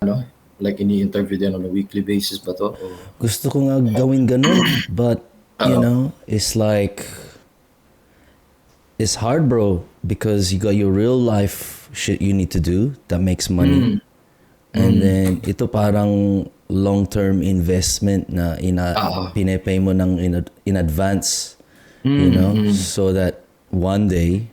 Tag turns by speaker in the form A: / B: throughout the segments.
A: ano, like ini-interview din on a weekly basis ba to? O,
B: Gusto ko nga gawin ganun, but
A: Oo.
B: it's like it's hard, bro, because you got your real life shit you need to do that makes money. And then ito parang long-term investment na
A: Oo.
B: pinepay mo ng in advance, so that one day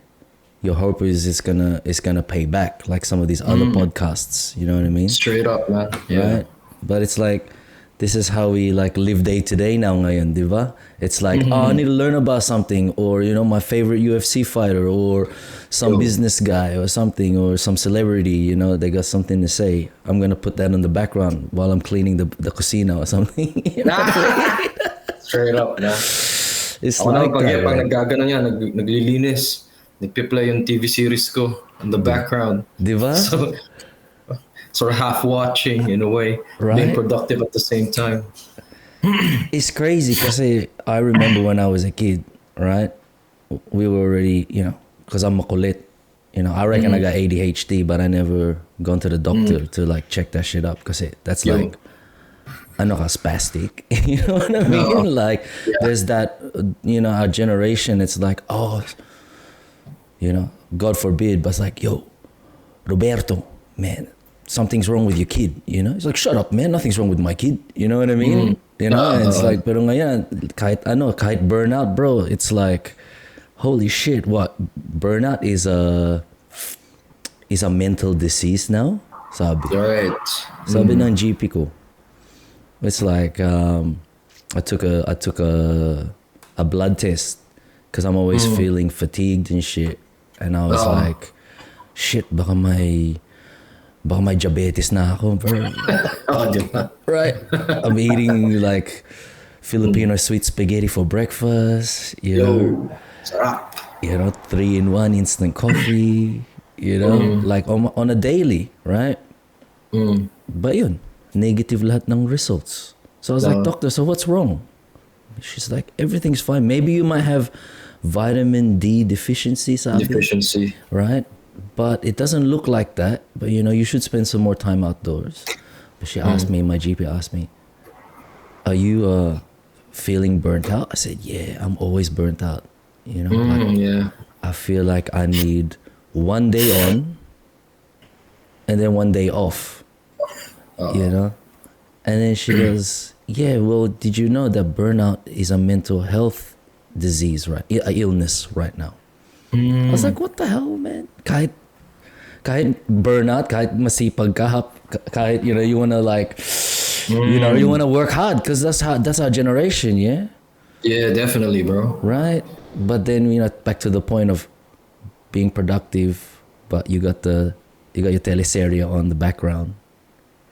B: your hope is it's gonna pay back like some of these other podcasts, you know what I mean?
A: Straight up, man. Yeah.
B: Right? But it's like this is how we like live day to day now ngayon, di ba? It's like, oh, I need to learn about something, or my favorite UFC fighter, or some
A: Yo.
B: business guy or something, or some celebrity, they got something to say. I'm gonna put that in the background while I'm cleaning the cocina or something.
A: Straight up, man.
B: It's
A: Ako naman
B: like that,
A: pag
B: right?
A: naggagano yan, naglilinis. Nagpi-play yung TV series ko in the background.
B: Di ba?
A: So, sort of half watching in a way, being
B: Right?
A: productive at the same time.
B: It's crazy because I remember when I was a kid, right? We were already, because I'm makulit. I reckon I got ADHD, but I never gone to the doctor to like check that shit up because that's
A: Yo.
B: like, ano ka, spastic. You know what I mean?
A: No.
B: Like, there's that, our generation, it's like, oh, God forbid, but it's like, yo, Roberto, man, something's wrong with your kid, It's like, shut up, man, nothing's wrong with my kid. You know what I mean? And it's like, pero ngayon, kahit burnout, bro, it's like, holy shit, what? Burnout is a mental disease now, sabi.
A: Right.
B: Sabi ng GP ko. It's like, I took a blood test because I'm always feeling fatigued and shit. And I was like, shit, baka may diabetes na ako, bro.
A: Oh, di ba?
B: Right? I'm eating like Filipino sweet spaghetti for breakfast,
A: Yo. Sarap.
B: 3-in-1 instant coffee, like on a daily, right? But yun, negative lahat ng results. So I was like, doctor, so what's wrong? She's like, everything's fine. Maybe you might have vitamin D deficiency, sabi.
A: Deficiency.
B: Right? But it doesn't look like that. But you should spend some more time outdoors. But she asked me, my GP asked me, are you feeling burnt out? I said, yeah, I'm always burnt out.
A: Yeah.
B: I feel like I need one day on and then one day off. And then she goes, yeah, well, did you know that burnout is a mental health disease, right? Illness right now. I was like, what the hell, man? Kahit burnout, kahit masipag ka, kahit, you want to like, you want to work hard because that's our generation, yeah?
A: Yeah, definitely, bro.
B: Right? But then, back to the point of being productive, but you got your teleserye on the background,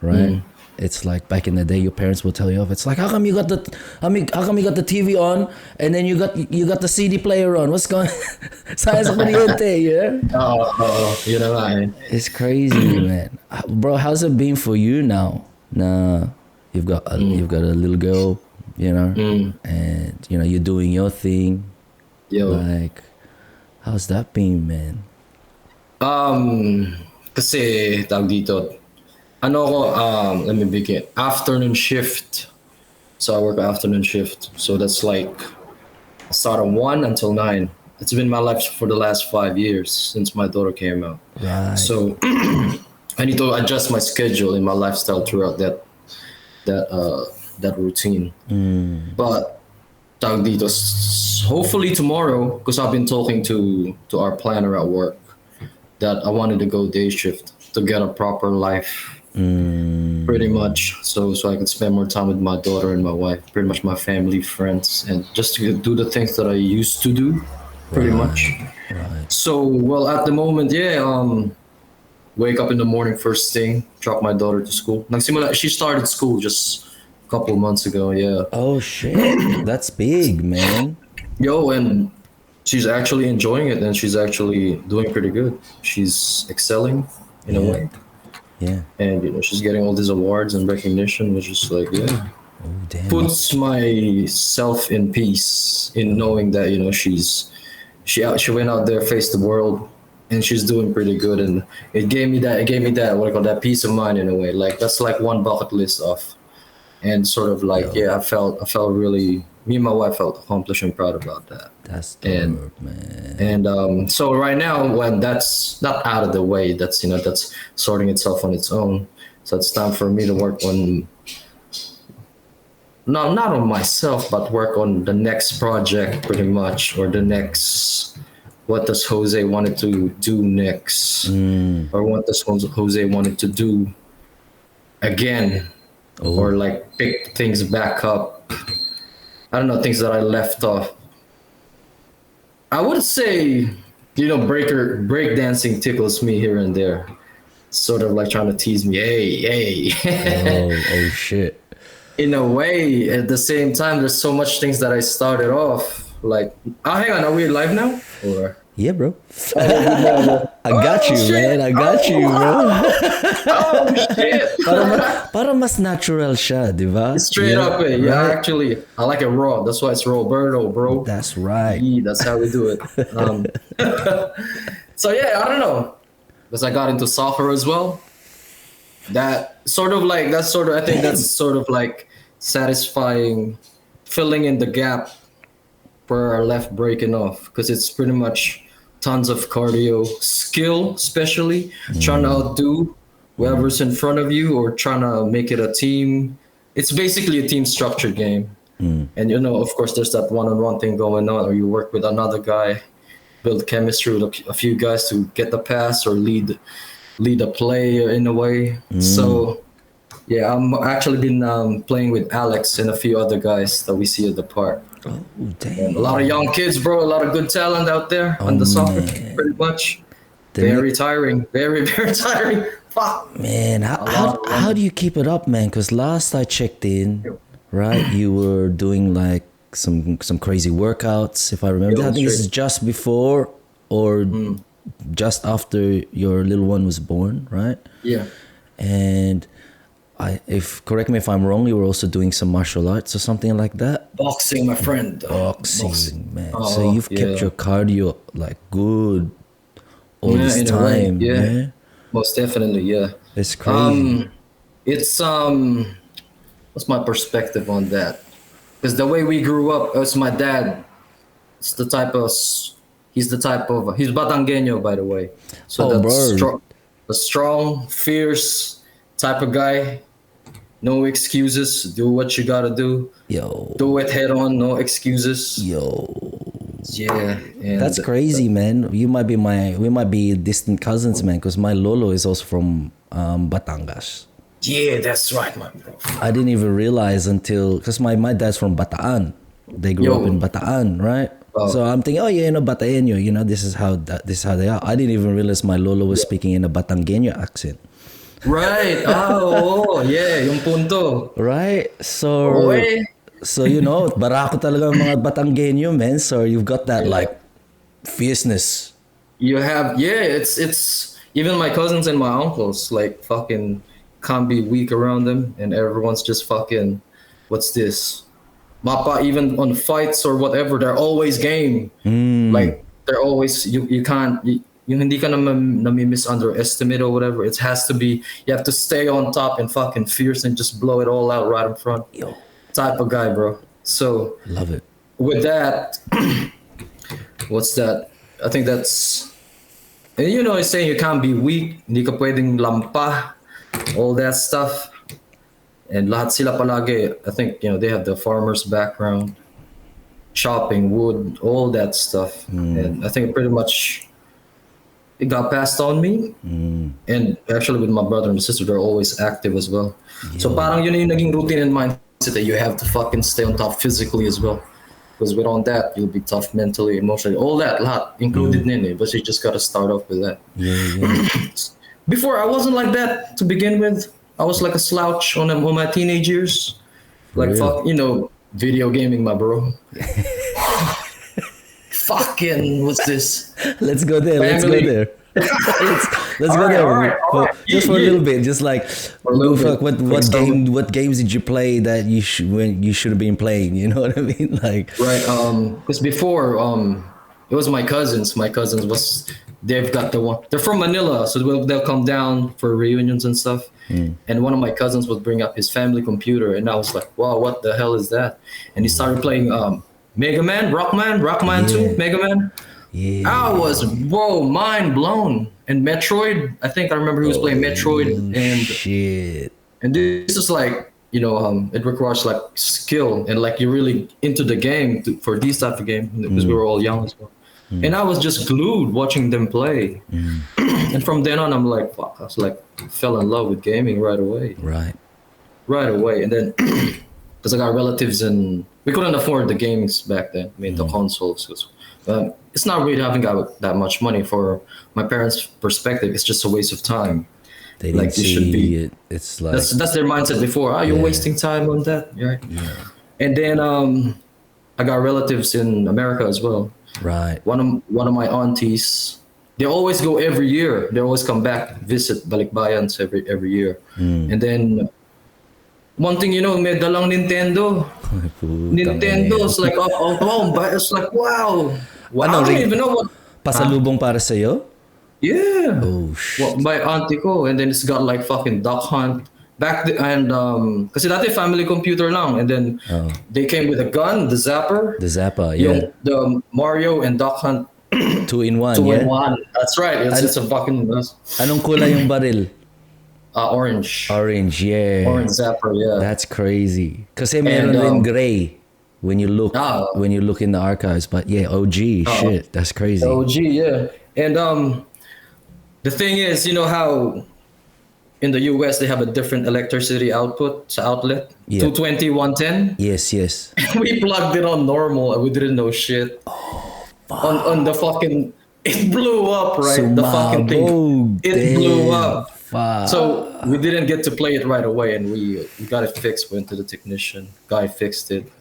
B: right? It's like back in the day, your parents will tell you off. It's like, how come you got the TV on and then you got the CD player on? What's going? Sayang sa kuryente, yeah.
A: You know what I mean?
B: It's crazy, man. Bro, how's it been for you now? Nah, you've got a little girl, and you're doing your thing.
A: Yo.
B: Like, how's that been, man?
A: Kasi tawag dito. Let me begin. Afternoon shift. So I work afternoon shift. So that's like I start at 1 until 9. It's been my life for the last 5 years since my daughter came out.
B: Right.
A: So I need to adjust my schedule and my lifestyle throughout that routine. But tawag dito, hopefully tomorrow, because I've been talking to our planner at work that I wanted to go day shift to get a proper life. Pretty much, so I can spend more time with my daughter and my wife, pretty much my family, friends, and just to do the things that I used to do, pretty much.
B: Right.
A: So, well, at the moment, wake up in the morning first thing, drop my daughter to school. She started school just a couple of months ago, yeah.
B: Oh shit, that's big, man.
A: Yo, and she's actually enjoying it, and she's actually doing pretty good. She's excelling in a way.
B: Yeah.
A: And she's getting all these awards and recognition, which is like,
B: Oh damn.
A: puts myself in peace in knowing that she went out there, faced the world, and she's doing pretty good, and it gave me that what I call that peace of mind in a way. Like that's like one bucket list off, and sort of like
B: Yo.
A: I felt really, me and my wife felt accomplished and proud about that.
B: That's
A: And
B: dope, man.
A: and so right now, when that's not out of the way, that's sorting itself on its own. So it's time for me to work on, not on myself, but work on the next project pretty much, or the next, what does Jose wanted to do next, or what does Jose wanted to do again,
B: Oh.
A: or like pick things back up. I don't know, things that I left off. I would say, break dancing tickles me here and there, sort of like trying to tease me. Hey.
B: Oh shit.
A: In a way, at the same time, there's so much things that I started off like. Oh, hang on, are we live now? Or
B: Yeah, bro. I got you,
A: shit.
B: man. I got you, bro.
A: oh shit!
B: Parang mas natural siya, di ba?
A: Straight up, yeah. Actually, I like it raw. That's why it's Rawberto, bro.
B: That's right.
A: Yeah, that's how we do it. So yeah, I don't know, because I got into soccer as well. I think that's sort of like satisfying, filling in the gap where I left breaking off, because it's pretty much tons of cardio, skill, especially trying to outdo whoever's in front of you, or trying to make it a team. It's basically a team structured game. And of course, there's that one-on-one thing going on, or you work with another guy, build chemistry with a few guys to get the pass or lead a play in a way. So yeah, I'm actually been playing with Alex and a few other guys that we see at the park.
B: Oh, damn.
A: A lot of young kids, bro. A lot of good talent out there on the soccer, pretty much. Very tiring. Very, very tiring. Fuck.
B: Man, how do you keep it up, man? Because last I checked in, right, you were doing like some crazy workouts, if I remember. I think this is just before or just after your little one was born, right?
A: Yeah.
B: And correct me if I'm wrong, you were also doing some martial arts or something like that.
A: Boxing, my friend.
B: Boxing, man. So you've kept your cardio like good all this
A: in a way,
B: time, man.
A: Most definitely, yeah.
B: It's crazy.
A: It's what's my perspective on that? Because the way we grew up, it's my dad. He's the type of he's Batangueño, by the way. So a strong, fierce type of guy. No excuses. Do what you gotta do.
B: Yo.
A: Do it head on. No excuses.
B: Yo.
A: Yeah. And
B: that's crazy, man. We might be distant cousins, man, because my lolo is also from Batangas.
A: Yeah, that's right, my bro.
B: I didn't even realize until, because my dad's from Bataan. They grew up in Bataan, right?
A: Oh.
B: So I'm thinking, Bataeño, this is how they are. I didn't even realize my lolo was speaking in a Batangueño accent.
A: Right. Yeah, yung punto.
B: Right? So barako talaga ang mga Batangueño, man. So you've got that like fierceness.
A: You have, it's even my cousins and my uncles like fucking can't be weak around them, and everyone's just fucking, what's this? Mapa, even on fights or whatever, they're always game. Like they're always, you can't, yung hindi ka na misunderestimate or whatever. It has to be, you have to stay on top and fucking fierce and just blow it all out right in front.
B: Yo.
A: Type of guy, bro. So
B: love it.
A: With that, what's that? I think that's, and it's saying you can't be weak, hindi ka pwedeng lampa, all that stuff. And lahat sila palagi, I think, they have the farmer's background, chopping wood, all that stuff. And I think pretty much it got passed on me. And actually with my brother and sister, they're always active as well. Yeah. So parang yun yung naging routine and mindset that you have to fucking stay on top physically as well. Because without that, you'll be tough mentally, emotionally, all that, lahat, included in it. But you just gotta start off with that.
B: Yeah.
A: Before, I wasn't like that to begin with. I was like a slouch on my teenage years. Like, video gaming, my bro. Fucking, what's this?
B: Let's go there. Let's go there. Let's go there. All right. Just for a little bit. Just like, what games did you play that you should have been playing? You know what I mean? Like,
A: right. Because before, it was my cousins. My cousins was they've got the one. They're from Manila, so they'll come down for reunions and stuff. And one of my cousins would bring up his family computer, and I was like, "Wow, what the hell is that?" And he started playing Mega Man, Rockman 2, Mega Man.
B: Yeah.
A: I was mind blown. And Metroid, I think I remember he was playing Metroid, and
B: Shit.
A: and this is like, it requires like skill, and like you're really into the game for these type of game, because we were all young as well. And I was just glued watching them play. And from then on, I'm like, fuck, I was like, fell in love with gaming right away. Right away. And then, because I got relatives and we couldn't afford the games back then. I mean, the consoles. It's not really having that much money for my parents' perspective. It's just a waste of time.
B: They didn't see it. It's like
A: that's their mindset before. You're wasting time on that, right? Yeah. And then I got relatives in America as well.
B: Right.
A: One of my aunties, they always go every year. They always come back, visit balikbayans every year. And then one thing, may dalang Nintendo. Nintendo's like off home, but it's like wow. I don't even know what.
B: Pasalubong para sa'yo?
A: Yeah.
B: Oh shit.
A: Well, my auntie ko, and then it's got like fucking Duck Hunt. And kasi dati family computer lang, and then they came with a gun, the Zapper,
B: yeah,
A: the Mario and Duck Hunt
B: 2-in-1,
A: in one. That's right. It's a fucking.
B: Anong kulay yung baril?
A: Orange,
B: yeah.
A: Orange Zapper, yeah.
B: That's crazy. Kasi meron din gray when you look in the archives, but yeah, OG shit, that's crazy.
A: OG, yeah. And the thing is, how in the US they have a different electricity outlet, 220, 110.
B: Yes.
A: We plugged it on normal and we didn't know shit.
B: Oh, fuck.
A: On the fucking, it blew up, right?
B: Sumabog,
A: the fucking thing, it blew up.
B: Fuck.
A: So we didn't get to play it right away, and we got it fixed. Went to the technician, guy fixed it.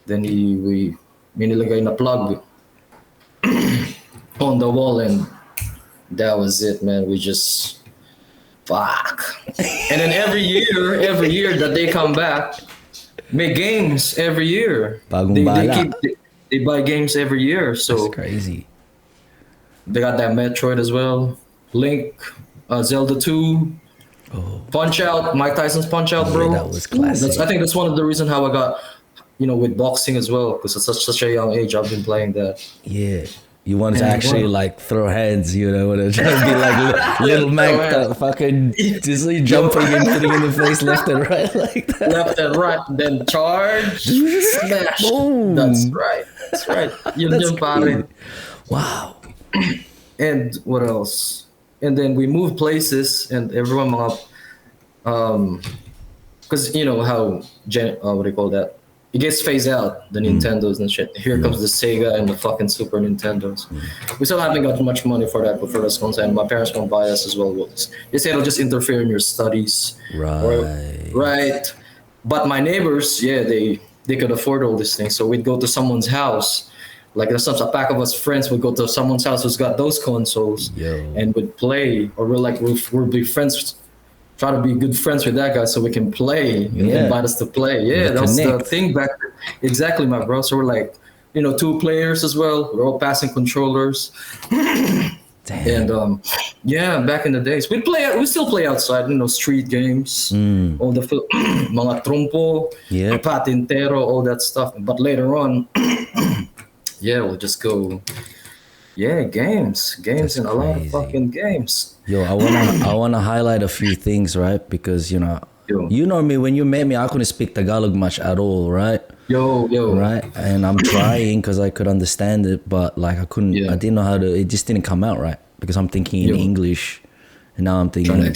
A: Then we nilagay na plug on the wall, and that was it, man. We just fuck. And then every year that they come back, make games every year. They buy games every year. So
B: that's crazy.
A: They got that Metroid as well, Link, Zelda 2, Punch Out, Mike Tyson's Punch Out, bro.
B: Yeah, that was classic.
A: I think that's one of the reasons how I got, with boxing as well, because at such a young age I've been playing that.
B: Yeah. You wanted to actually like throw hands, want to try to be like little Mac, fucking just jumping and hitting in the face left and right like that.
A: Left and right, then charge, smash. Boom. That's right. That's
B: crazy. Wow.
A: And what else? And then we moved places, and everyone because how what do you call that? It gets phased out, the Nintendos and shit. Here comes the Sega and the fucking Super Nintendos. We still haven't got much money for that, but for this console, and my parents won't buy us as well. They say it'll just interfere in your studies. Right. But my neighbors, they could afford all these things. So we'd go to someone's house. Like there's a pack of us friends would go to someone's house who's got those consoles and would play. Or we'll be friends. Try to be good friends with that guy so we can play and invite us to play. Yeah, that was the thing back then. Exactly, my bro. So we're like, 2 players as well. We're all passing controllers.
B: Damn.
A: And back in the days, we still play outside, street games, all the mga trompo, patintero, all that stuff. But later on, we'll just go. Yeah, games. That's and a lot of fucking games.
B: Yo, I wanna highlight a few things, right? Because you know me, when you met me, I couldn't speak Tagalog much at all, right?
A: Yo.
B: Right, and I'm trying because I could understand it, but like I couldn't. I didn't know how to. It just didn't come out right because I'm thinking in English, and now I'm thinking
A: trying to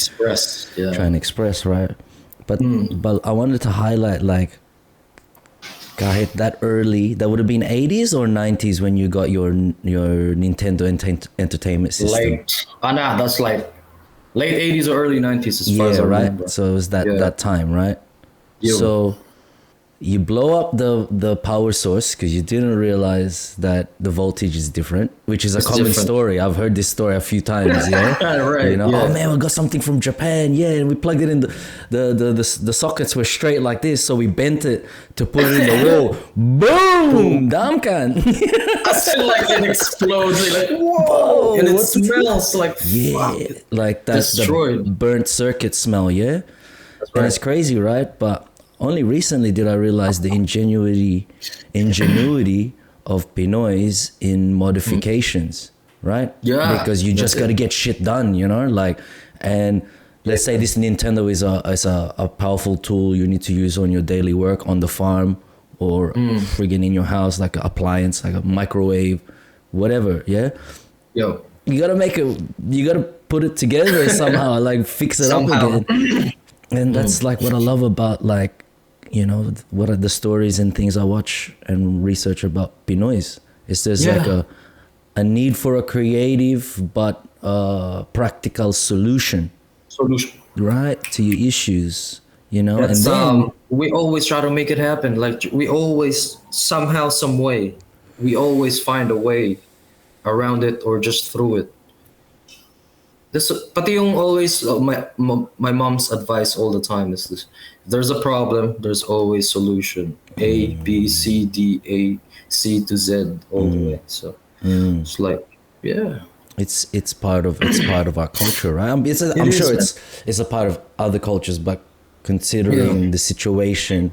A: express,
B: right? But I wanted to highlight like. Kahit that early, that would have been 80s or 90s when you got your Nintendo Entertainment System.
A: That's like late 80s or early 90s as far as I remember.
B: So it was that time, right? So you blow up the power source because you didn't realize that the voltage is different, which is a
A: It's
B: common
A: different.
B: story. I've heard this story a few times. Yeah,
A: Right,
B: you know,
A: yeah.
B: oh man, we got something from Japan. Yeah, and we plugged it in. The sockets were straight like this, so we bent it to put it in the wall. Boom, damkan.
A: I feel like it explodes. Like whoa,
B: Whoa,
A: and it
B: what the-
A: smells like
B: Yeah,
A: fuck.
B: like that's the
A: Destroyed.
B: burnt circuit smell. Yeah.
A: That's
B: And
A: right.
B: it's crazy, right? But only recently did I realize the ingenuity of Pinoys in modifications, right?
A: Yeah,
B: Because you just
A: that's
B: got to
A: it.
B: get shit done, you know? Like, and let's say this Nintendo is a powerful tool you need to use on your daily work on the farm or friggin' in your house, like an appliance, like a microwave, whatever, yeah?
A: Yo,
B: You gotta put it together somehow, like fix it
A: Somehow.
B: up again. And that's like what I love about, like, you know, what are the stories and things I watch and research about Pinoys. It's just like
A: Yeah.
B: a need for a creative but practical solution,
A: solution.
B: right, to your issues, you know.
A: That's
B: And then
A: we always try to make it happen. Like we always somehow, some way, we always find a way around it or just through it. This, pati yung always my mom's advice all the time is this: if there's a problem, there's always solution. A B C D A C to Z all the way. So it's like, yeah,
B: it's part of our culture, right? I'm
A: is,
B: sure
A: man.
B: it's a part of other cultures, but considering the situation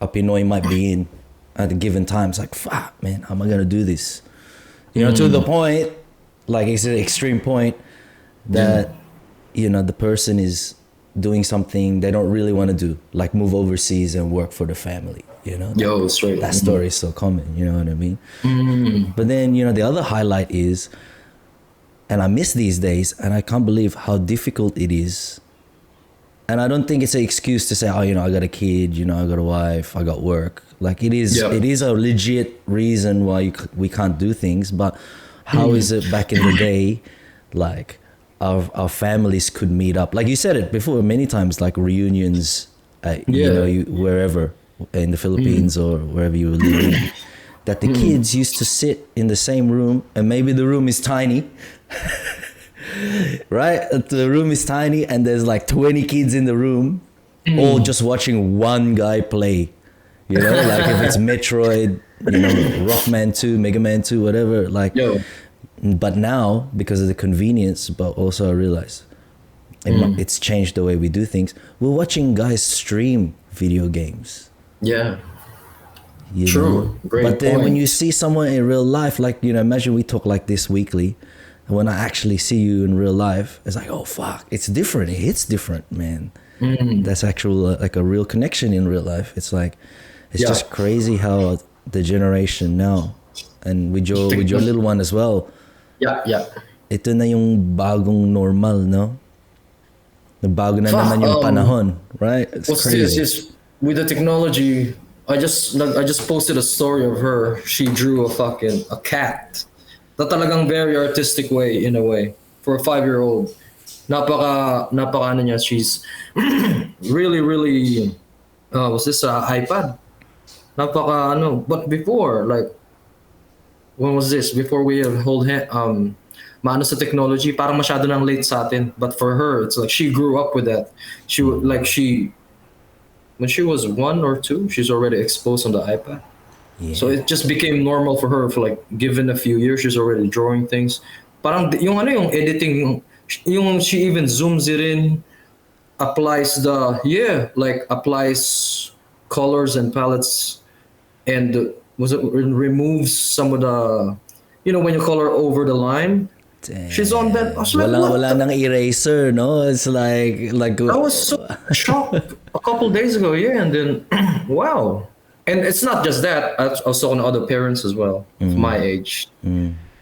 B: a Pinoy might be in at a given time, it's like, fuck, man, how am I gonna do this? You know, to the point, like it's an extreme point that you know the person is doing something they don't really want to do, like move overseas and work for the family. You know,
A: yo, straight.
B: that story is so common. You know what I mean? But then, you know, the other highlight is, and I miss these days, and I can't believe how difficult it is. And I don't think it's an excuse to say, oh, you know, I got a kid, you know, I got a wife, I got work. Like it is,
A: Yeah.
B: it is a legit reason why we can't do things. But how is it back in the day, like our families could meet up? Like you said it before many times, like reunions, you
A: Yeah.
B: know, wherever in the Philippines or wherever you were living, that the kids used to sit in the same room, and maybe the room is tiny. Right? The room is tiny and there's like 20 kids in the room, all just watching one guy play. You know, like if it's Metroid, you know, Rockman 2, Mega Man 2, whatever. Like,
A: Yo.
B: but now, because of the convenience, but also I realize it's changed the way we do things. We're watching guys stream video games.
A: Yeah.
B: You
A: True.
B: know?
A: Great
B: But then when
A: point.
B: you see someone in real life, like, you know, imagine we talk like this weekly, and when I actually see you in real life, it's like, oh fuck, it's different. It hits different, man. That's actual like a real connection in real life. It's like, it's
A: Yeah.
B: just crazy how the generation now, and with your little one as well,
A: Yeah, yeah.
B: ito na yung bagong normal, no? Bago na
A: Fuck,
B: naman yung panahon, right? It's
A: What's
B: crazy.
A: this? Is with the technology. I just posted a story of her. She drew a cat. Na talagang very artistic way, in a way, for a 5-year-old. Napaka ano niya. She's really. Was this a iPad? Napaka ano. But before, like, when was this? Before we hold hand, maano sa technology, parang masyado nang late sa atin. But for her, it's like she grew up with that. When she was 1 or 2, she's already exposed on the iPad.
B: Yeah.
A: So it just became normal for her. For like, given a few years, she's already drawing things. Parang yung ano, yung editing, yung she even zooms it in, applies colors and palettes, and removes some of the, you know, when you color over the line. She's on that. I was like, what
B: Wala
A: the-
B: nang eraser, no? It's like
A: I was so shocked a couple days ago, yeah, and then wow. And it's not just that. I was talking to other parents as well, of my age.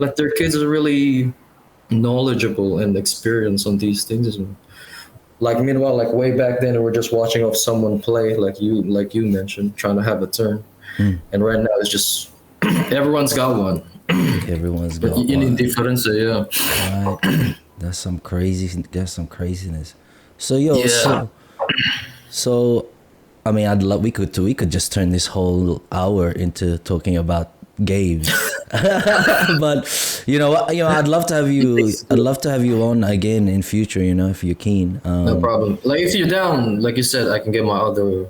A: Like their kids are really knowledgeable and experienced on these things as well. Like meanwhile, like way back then, we were just watching of someone play, like you mentioned, trying to have a turn. And right now, it's just everyone's got one.
B: everyone's got
A: In
B: one.
A: difference, yeah.
B: Right. That's some craziness. So yo,
A: Yeah.
B: so I mean, I'd love we could just turn this whole hour into talking about games. But you know what? I'd love to have you. I'd love to have you on again in future. If you're keen.
A: No problem. Like if you're down, like you said, I can get my other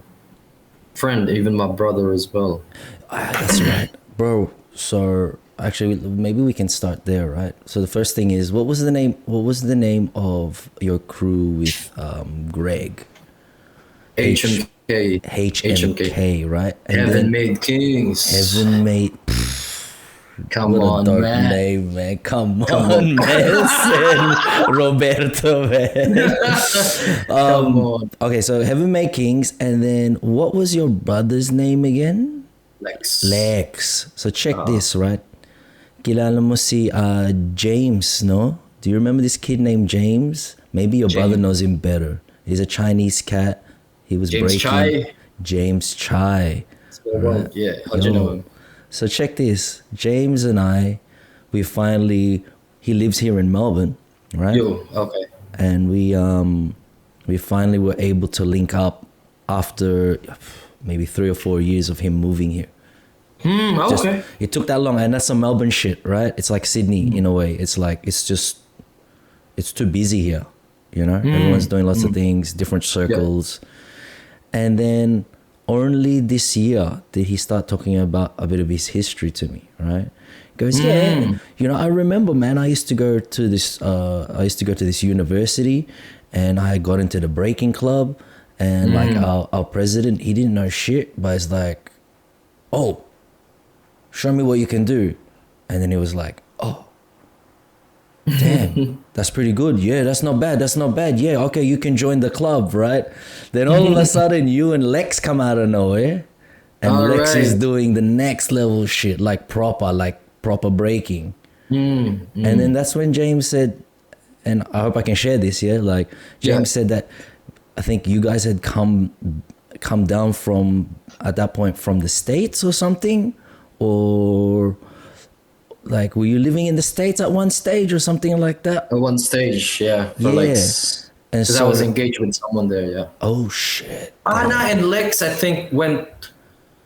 A: friend, even my brother as well.
B: That's right, bro. So actually, maybe we can start there, right? So the first thing is, what was the name? What was the name of your crew with Greg?
A: HMK.
B: HMK, right? And
A: Heaven Made Kings.
B: Heaven Made.
A: Come
B: What a
A: on,
B: dark
A: man.
B: name, man. Come on, man. Rawberto, man.
A: Come on.
B: Okay, so Heaven Made Kings, and then what was your brother's name again? Lex. So check this, right? Kilala mo si James, no? Do you remember this kid named James? Maybe your brother knows him better. He's a Chinese cat. He was
A: James
B: breaking.
A: Chai.
B: James Chai.
A: Well, yeah, how'd you know him?
B: So check this. James and I, he lives here in Melbourne, right?
A: Okay.
B: And we finally were able to link up after maybe 3 or 4 years of him moving here.
A: Okay.
B: It took that long, and that's some Melbourne shit, right? It's like Sydney in a way. It's like it's too busy here, Everyone's doing lots of things, different circles. And then only this year did he start talking about a bit of his history to me, right? He goes, I remember, man, I used to go to this university, and I got into the breaking club, and like our president, he didn't know shit, but it's like, oh, show me what you can do. And then he was like, oh, damn, that's pretty good. Yeah, that's not bad. Yeah, okay, you can join the club, right? Then all of a sudden, you and Lex come out of nowhere, and Lex is doing the next level shit, like proper breaking. And then that's when James said, and I hope I can share this, like James said that I think you guys had come down from, at that point, from the States or something, or like, were you living in the States at one stage or something like that?
A: At one stage, yeah. Because I was engaged with someone there, yeah.
B: Oh, shit.
A: Anna and Lex, I think, went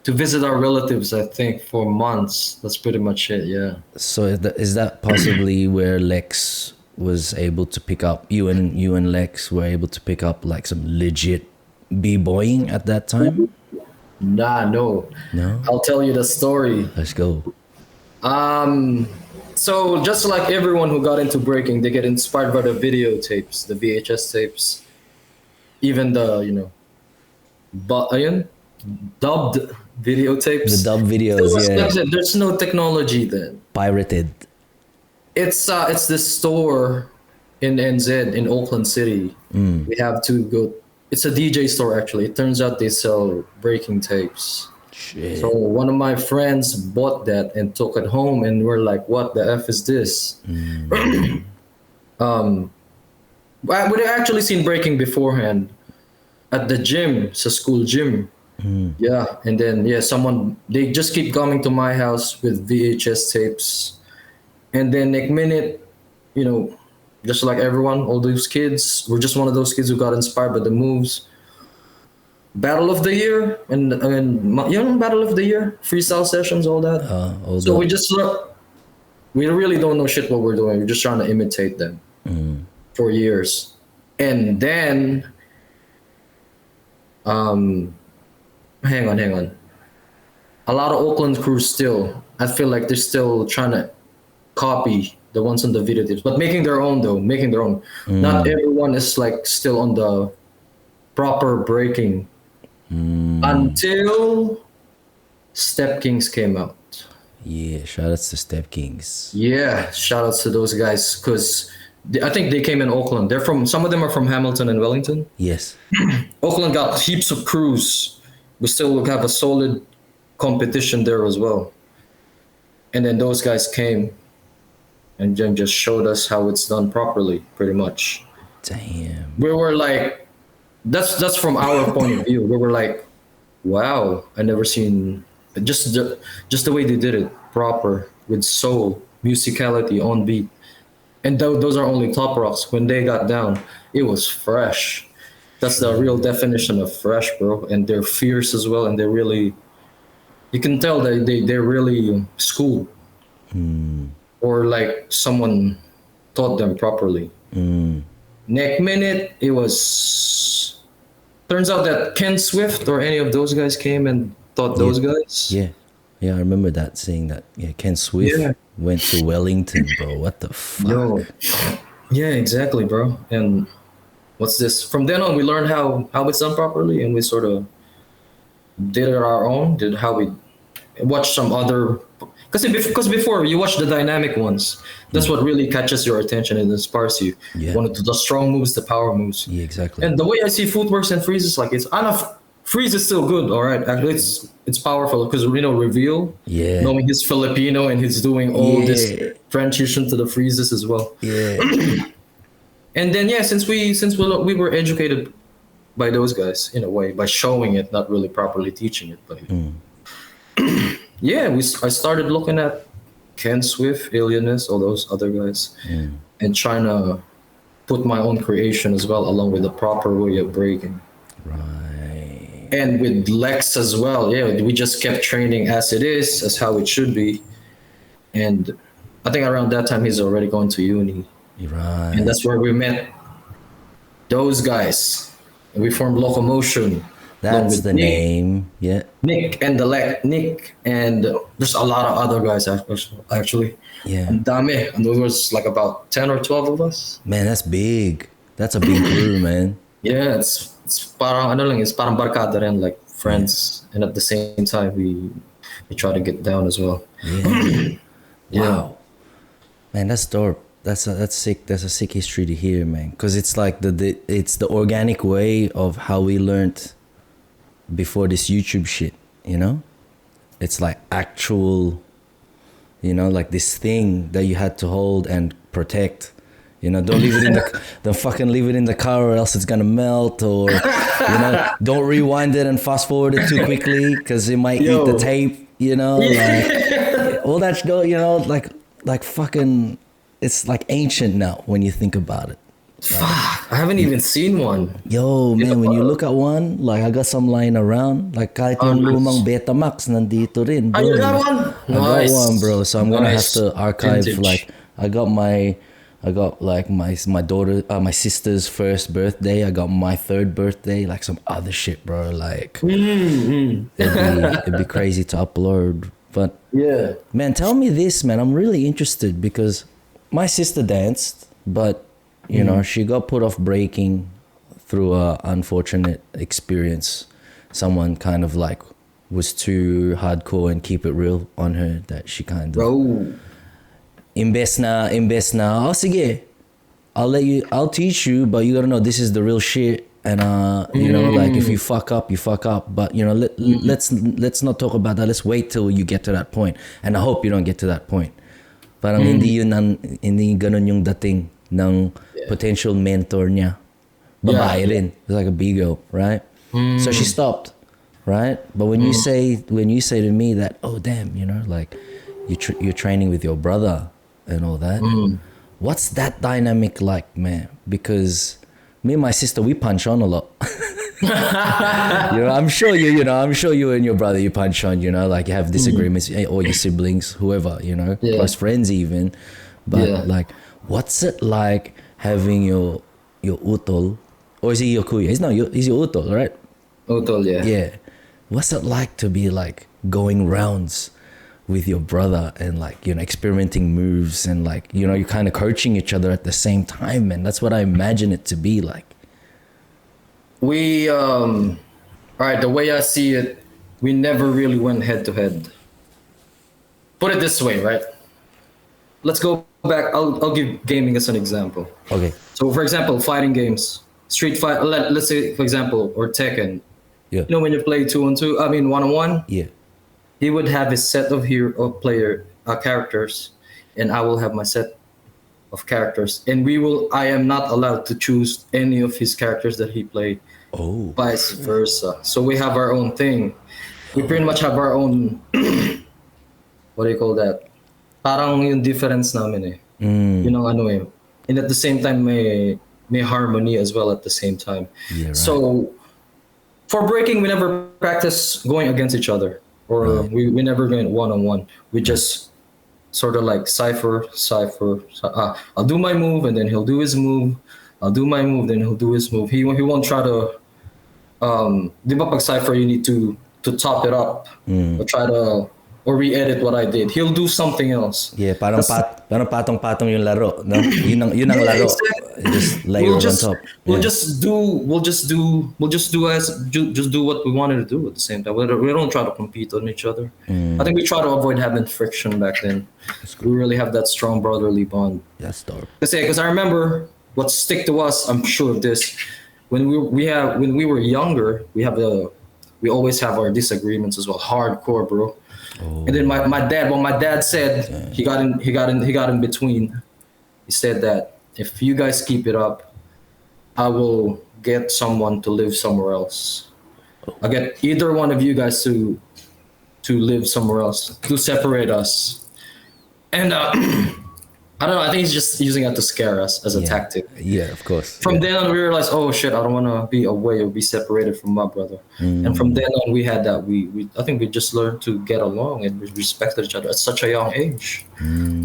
A: to visit our relatives, I think, for months. That's pretty much it, yeah.
B: So is that possibly where Lex was able to pick up, you and Lex were able to pick up like some legit b-boying at that time?
A: Nah, no. I'll tell you the story.
B: Let's go.
A: So just like everyone who got into breaking, they get inspired by the videotapes, the VHS tapes, even the dubbed videotapes.
B: The dub videos,
A: There's no technology then.
B: Pirated.
A: It's this store in NZ in Auckland City. We have to go. It's a DJ store actually. It turns out they sell breaking tapes.
B: Shit.
A: So one of my friends bought that and took it home, and we're like, "What the f is this?" We'd actually seen breaking beforehand at the gym. It's a school gym. Yeah, and then they just keep coming to my house with VHS tapes, and then next minute, just like everyone, all those kids, we're just one of those kids who got inspired by the moves. Battle of the Year and Battle of the Year, freestyle sessions, all that. So we really don't know shit what we're doing. We're just trying to imitate them for years, and then hang on. A lot of Oakland crews still, I feel like they're still trying to copy the ones on the video tapes, but making their own. Not everyone is like still on the proper breaking until Step Kings came out.
B: Yeah, shout outs to Step Kings.
A: Yeah, shout outs to those guys, because I think they came in Auckland. Some of them are from Hamilton and Wellington.
B: Yes.
A: Auckland got heaps of crews. We still have a solid competition there as well. And then those guys came and then just showed us how it's done properly, pretty much.
B: Damn.
A: We were like, that's from our point of view. We were like, wow, I never seen just the way they did it, proper, with soul, musicality, on beat. And those are only top rocks. When they got down, it was fresh. That's the real definition of fresh, bro. And they're fierce as well, and they're really, you can tell that they're really schooled, or like someone taught them properly. Next minute, it was, turns out that Ken Swift or any of those guys came and taught those guys.
B: Yeah. Yeah, I remember that, seeing that. Yeah, Ken Swift
A: Yeah.
B: went to Wellington, bro. What the fuck?
A: Yo, yeah, exactly, bro. And what's this? From then on, we learned how it's done properly, and we sort of did it our own. Did how we watched some other, because before you watch the dynamic ones, that's what really catches your attention and inspires you.
B: Yeah.
A: One of the strong moves, the power moves.
B: Yeah, exactly.
A: And the way I see footworks and freezes, like it's enough. Freeze is still good, all right. Actually, it's powerful because reveal.
B: Yeah.
A: Knowing he's Filipino and he's doing all this
B: Yeah.
A: transition to the freezes as well.
B: Yeah.
A: And then since we were educated by those guys in a way by showing it, not really properly teaching it, but I started looking at Ken Swift, Alienist, all those other guys, and trying to put my own creation as well, along with the proper way of breaking.
B: Right.
A: And with Lex as well, we just kept training as it is, as how it should be. And I think around that time he's already going to uni,
B: Right.
A: and that's where we met those guys, and we formed Locomotion. along
B: That's
A: with
B: the
A: Nick,
B: name. Yeah.
A: Nick and Nick, and there's a lot of other guys actually.
B: Yeah.
A: And dami, and there was like about 10 or 12 of us.
B: Man, that's big. That's a big crew, man.
A: Yeah, it's parang ano lang, it's parang barkada rin, like friends, and at the same time we try to get down as well.
B: Yeah.
A: Yeah.
B: Wow. Man, that's dope. That's sick. That's a sick history to hear, man. Cause it's like it's the organic way of how we learned before this YouTube shit. You know, it's like actual. You know, like this thing that you had to hold and protect. You know, don't leave it in the don't fucking leave it in the car or else it's gonna melt. Or don't rewind it and fast forward it too quickly because it might eat the tape. You know, like all that. Like fucking. It's like ancient now when you think about it.
A: Fuck, I haven't even seen one.
B: Yo, man, when you look at one, like I got some lying around, like kahit yung lumang Betamax nandito rin, bro.
A: You got one?
B: I got
A: Nice.
B: one, bro. So I'm gonna have
A: Nice.
B: to archive.
A: Vintage.
B: Like I got like my daughter, my sister's first birthday. I got my third birthday, like some other shit, bro. Like it'd be crazy to upload. But
A: Yeah.
B: man, tell me this, man. I'm really interested because my sister danced, but she got put off breaking through a unfortunate experience. Someone kind of like was too hardcore and keep it real on her that she kind of
A: Bro.
B: imbes na, oh sige, I'll teach you, but you gotta know this is the real shit. And like if you fuck up, but let's not talk about that. Let's wait till you get to that point. And I hope you don't get to that point. Parang hindi ganun yung dating ng potential mentor niya. Babae rin. It's like a bigo, right? So she stopped, right? But when you say to me that, oh damn, like you're training with your brother and all that, what's that dynamic like, man? Because me and my sister, we punch on a lot. I'm sure you and your brother, you punch on, like you have disagreements, or your siblings, whoever, close friends even. But like, what's it like having your utol, or is he your kuya? He's your utol, right?
A: Utol, yeah.
B: Yeah. What's it like to be like going rounds with your brother and like, experimenting moves and like, you're kind of coaching each other at the same time, man? That's what I imagine it to be like.
A: We all right, the way I see it, we never really went head to head. Put it this way, right? Let's go back. I'll give gaming as an example.
B: Okay.
A: So for example, fighting games, Street Fight, let's say for example, or Tekken.
B: Yeah.
A: When you play 2-on-2, I mean 1-on-1,
B: Yeah.
A: he would have his set of characters, and I will have my set of characters, and I am not allowed to choose any of his characters that he played.
B: Oh.
A: Vice versa. So we have our own thing. We pretty much have our own what do you call that? Parang yung difference namin eh. And at the same time may may harmony as well at the same time.
B: Yeah, right.
A: So for breaking, we never practice going against each other, or we never go one-on-one. We just sort of like cipher. I'll do my move, and then he'll do his move. I'll do my move, then he'll do his move. He won't try to di ba pag cipher you need to top it up or try to or re-edit what I did. He'll do something else.
B: Yeah, parang patong-patong yung laro, no? Yun ang laro.
A: Exactly.
B: Just layer on top.
A: We'll just do what we wanted to do at the same time. We don't try to compete on each other. I think we try to avoid having friction back then. We really have that strong brotherly bond.
B: That's dope.
A: Because I remember what stick to us. I'm sure of this. When we were younger, we always have our disagreements as well. Hardcore, bro. Oh. And then my dad said, he got in between. He said that if you guys keep it up, I will get someone to live somewhere else. I'll get either one of you guys to live somewhere else, to separate us. And I don't know, I think he's just using it to scare us as a tactic.
B: Yeah, of course.
A: From then on, we realized, oh shit, I don't want to be away or be separated from my brother. And from then on, we had that. I think we just learned to get along and we respected each other at such a young age.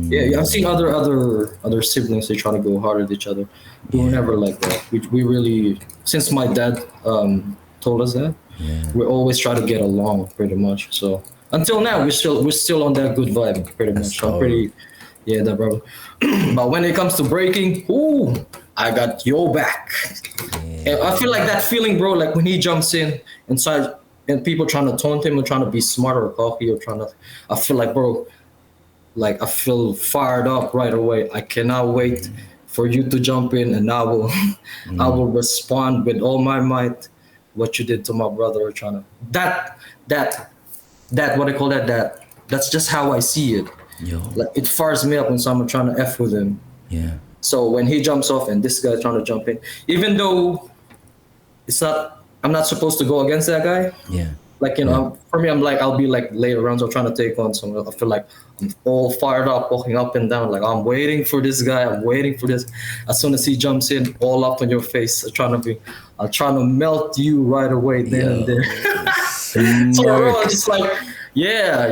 A: Yeah, I've seen other siblings, they try to go hard at each other. We were never like that. We really, since my dad told us that, we always try to get along pretty much. So until now, we're still on that good vibe pretty much. So I'm pretty. Yeah, that brother. But when it comes to breaking, I got your back. Yeah. And I feel like that feeling, bro, like when he jumps in inside and people trying to taunt him or trying to be smart or cocky or I feel like, bro, like I feel fired up right away. I cannot wait for you to jump in and I will respond with all my might what you did to my brother. That what I call that's just how I see it.
B: Yo.
A: Like it fires me up when someone trying to F with him.
B: Yeah.
A: So when he jumps off and this guy's trying to jump in, even though I'm not supposed to go against that guy.
B: Yeah.
A: Like, for me, I'll be like later rounds, I'm trying to take on someone. I feel like I'm all fired up, walking up and down. Like I'm waiting for this guy. I'm waiting for this. As soon as he jumps in, all up on your face, I'm trying to melt you right away then and there. So I'm just like, yeah.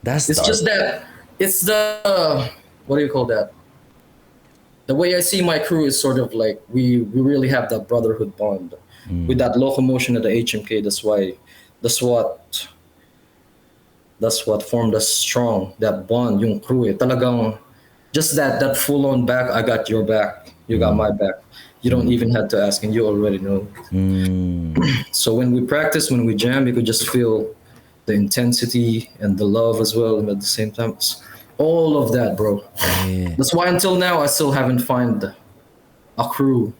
A: And it's just that it's the what do you call that? The way I see my crew is sort of like we really have that brotherhood bond with that Locomotion at the HMK. That's what formed us strong. That bond, yung crew, talagang just that full on back. I got your back. You got my back. You don't even have to ask, and you already know. So when we practice, when we jam, you could just feel the intensity and the love as well, and at the same time, all of that, bro. Yeah. That's why until now I still haven't found a crew,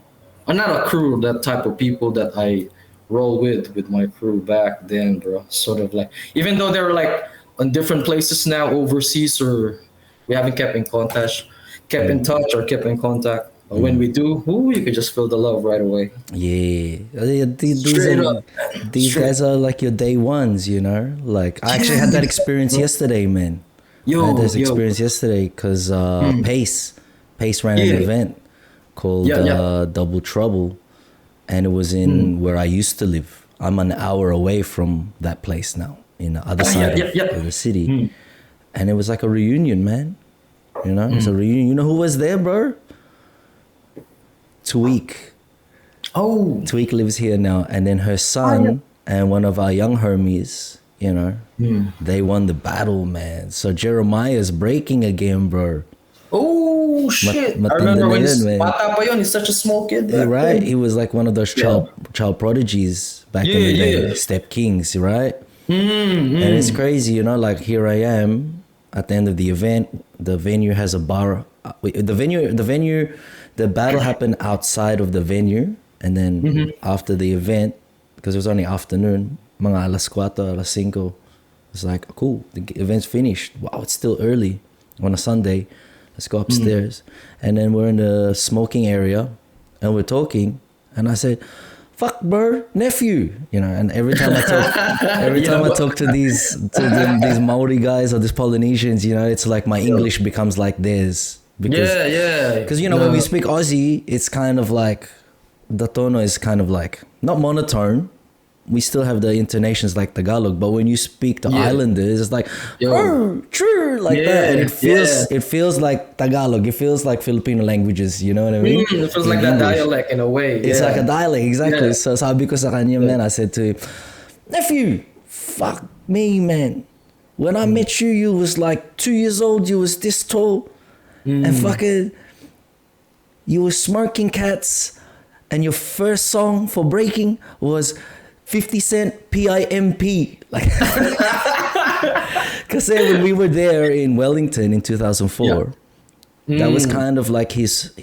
A: or not a crew, that type of people that I roll with my crew back then, bro. Sort of like, even though they're like in different places now, overseas, or we haven't kept in touch, but when we do, you can just feel the love right away.
B: Yeah. These guys are like your day ones, you know? Like, I actually had that experience yesterday, man. I had this experience yesterday because Pace ran an event called Double Trouble, and it was in where I used to live. I'm an hour away from that place now, in the other side of the city. And it was like a reunion, man. You know, it's a reunion. You know who was there, bro? Tweak. Tweak lives here now, and then her son and one of our young homies, you know, they won the battle, man. So Jeremiah's breaking again, bro.
A: Oh shit! I remember when he's such a small kid.
B: Right, he was like one of those child prodigies back in the day, Step Kings, right? And it's crazy, you know. Like here I am at the end of the event. The venue has a bar. The battle happened outside of the venue, and then after the event, because it was only afternoon, mga alas 4, alas 5, it's like, cool, the event's finished. Wow, it's still early on a Sunday. Let's go upstairs. And then we're in the smoking area, and we're talking, and I said, fuck, bro, nephew, you know. And every time I talk to these Maori guys or these Polynesians, you know, it's like my English becomes like theirs. because
A: Yeah.
B: you know when we speak Aussie, it's kind of like the tono is kind of like not monotone. We still have the intonations like Tagalog, but when you speak to Islanders, it's like
A: Yo.
B: true like that, and
A: Yeah.
B: it feels like Tagalog. It feels like Filipino languages. You know what I mean?
A: It feels
B: In
A: like that
B: English.
A: dialect in a way.
B: It's like a dialect, exactly.
A: Yeah.
B: So sabi ko sa kanya, man, I said to him, nephew, fuck me, man. When I met you, you was like 2 years old. You was this tall, and fucking, you was smoking cats, and your first song for breaking was 50 Cent PIMP. Like, because when we were there in Wellington in 2004, that was kind of like his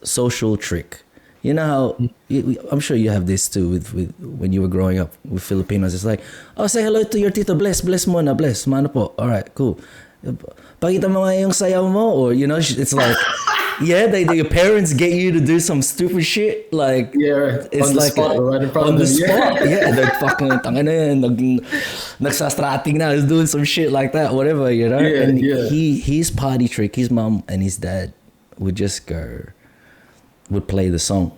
B: social trick. You know how I'm sure you have this too with when you were growing up with Filipinos. It's like, oh, say hello to your tito, bless mo na, bless, mano po. All right, cool. Pakita mo nga yung sayaw mo, or you know, it's like, yeah, your parents get you to do some stupid shit, like
A: It's on the
B: like
A: spot, right in front
B: on
A: of
B: the
A: them.
B: spot. Yeah, they're fucking tangina yan, nagsastrating na, is doing some shit like that, whatever, you know. And his party trick, his mom and his dad would just would play the song.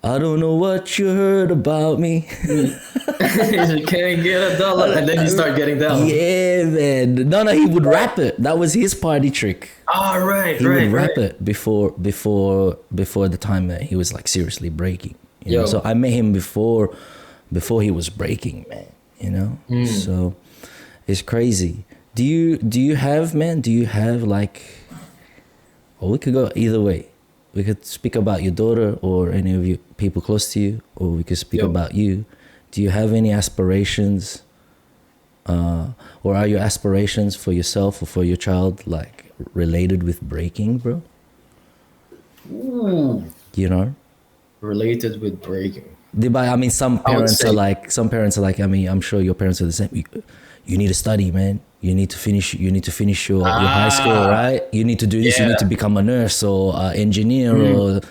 B: I don't know what you heard about me.
A: You can't get $1, and then you start getting down.
B: Yeah, man. No, he would rap it. That was his party trick.
A: Oh, right,
B: He would rap it before the time that he was like seriously breaking. You know? So I met him before he was breaking, man. You know, so it's crazy. Do you have like? Or we could go either way. We could speak about your daughter or any of you people close to you, or we could speak about you. Do you have any aspirations, or are your aspirations for yourself or for your child like related with breaking, bro?
A: Ooh.
B: You know,
A: Related with breaking.
B: I mean, some parents are like, I mean, I'm sure your parents are the same. You need to study, man. You need to finish your high school, right? You need to do this. You need to become a nurse or engineer or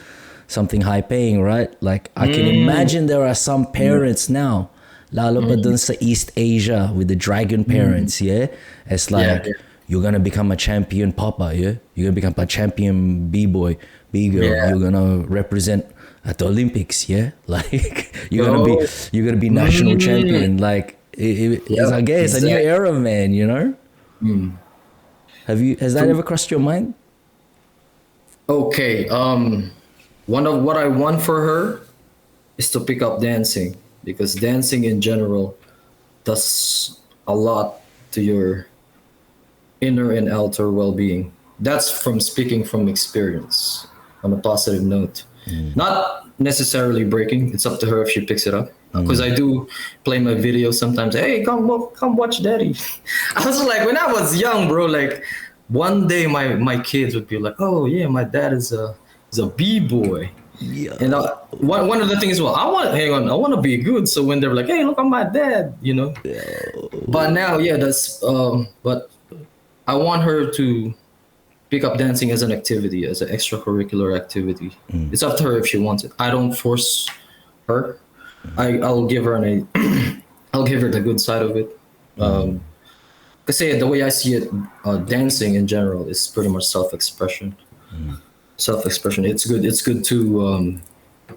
B: something high paying, right? Like I can imagine there are some parents now, lalo pa dun sa East Asia with the dragon parents, yeah? It's like, you're gonna become a champion papa, yeah? You're gonna become a champion B-boy, B-girl. You're gonna represent at the Olympics, yeah? Like you're gonna be national champion, like. It's, I guess, a new era, man, you know? Has that ever crossed your mind?
A: Okay, one of what I want for her is to pick up dancing, because dancing in general does a lot to your inner and outer well-being. That's from speaking from experience on a positive note. Not necessarily breaking. It's up to her if she picks it up. Because I do play my videos sometimes. Hey, come watch daddy. I was like, when I was young, bro, like one day my kids would be like, oh yeah, my dad is a b-boy.
B: Yeah.
A: And one of the things, well, I want to be good. So when they're like, hey, look at my dad, you know. But now, that's but I want her to pick up dancing as an activity, as an extracurricular activity. It's up to her if she wants it. I don't force her. I'll give her I'll give her the good side of it. Cause the way I see it, dancing in general is pretty much self-expression. Self-expression. It's good to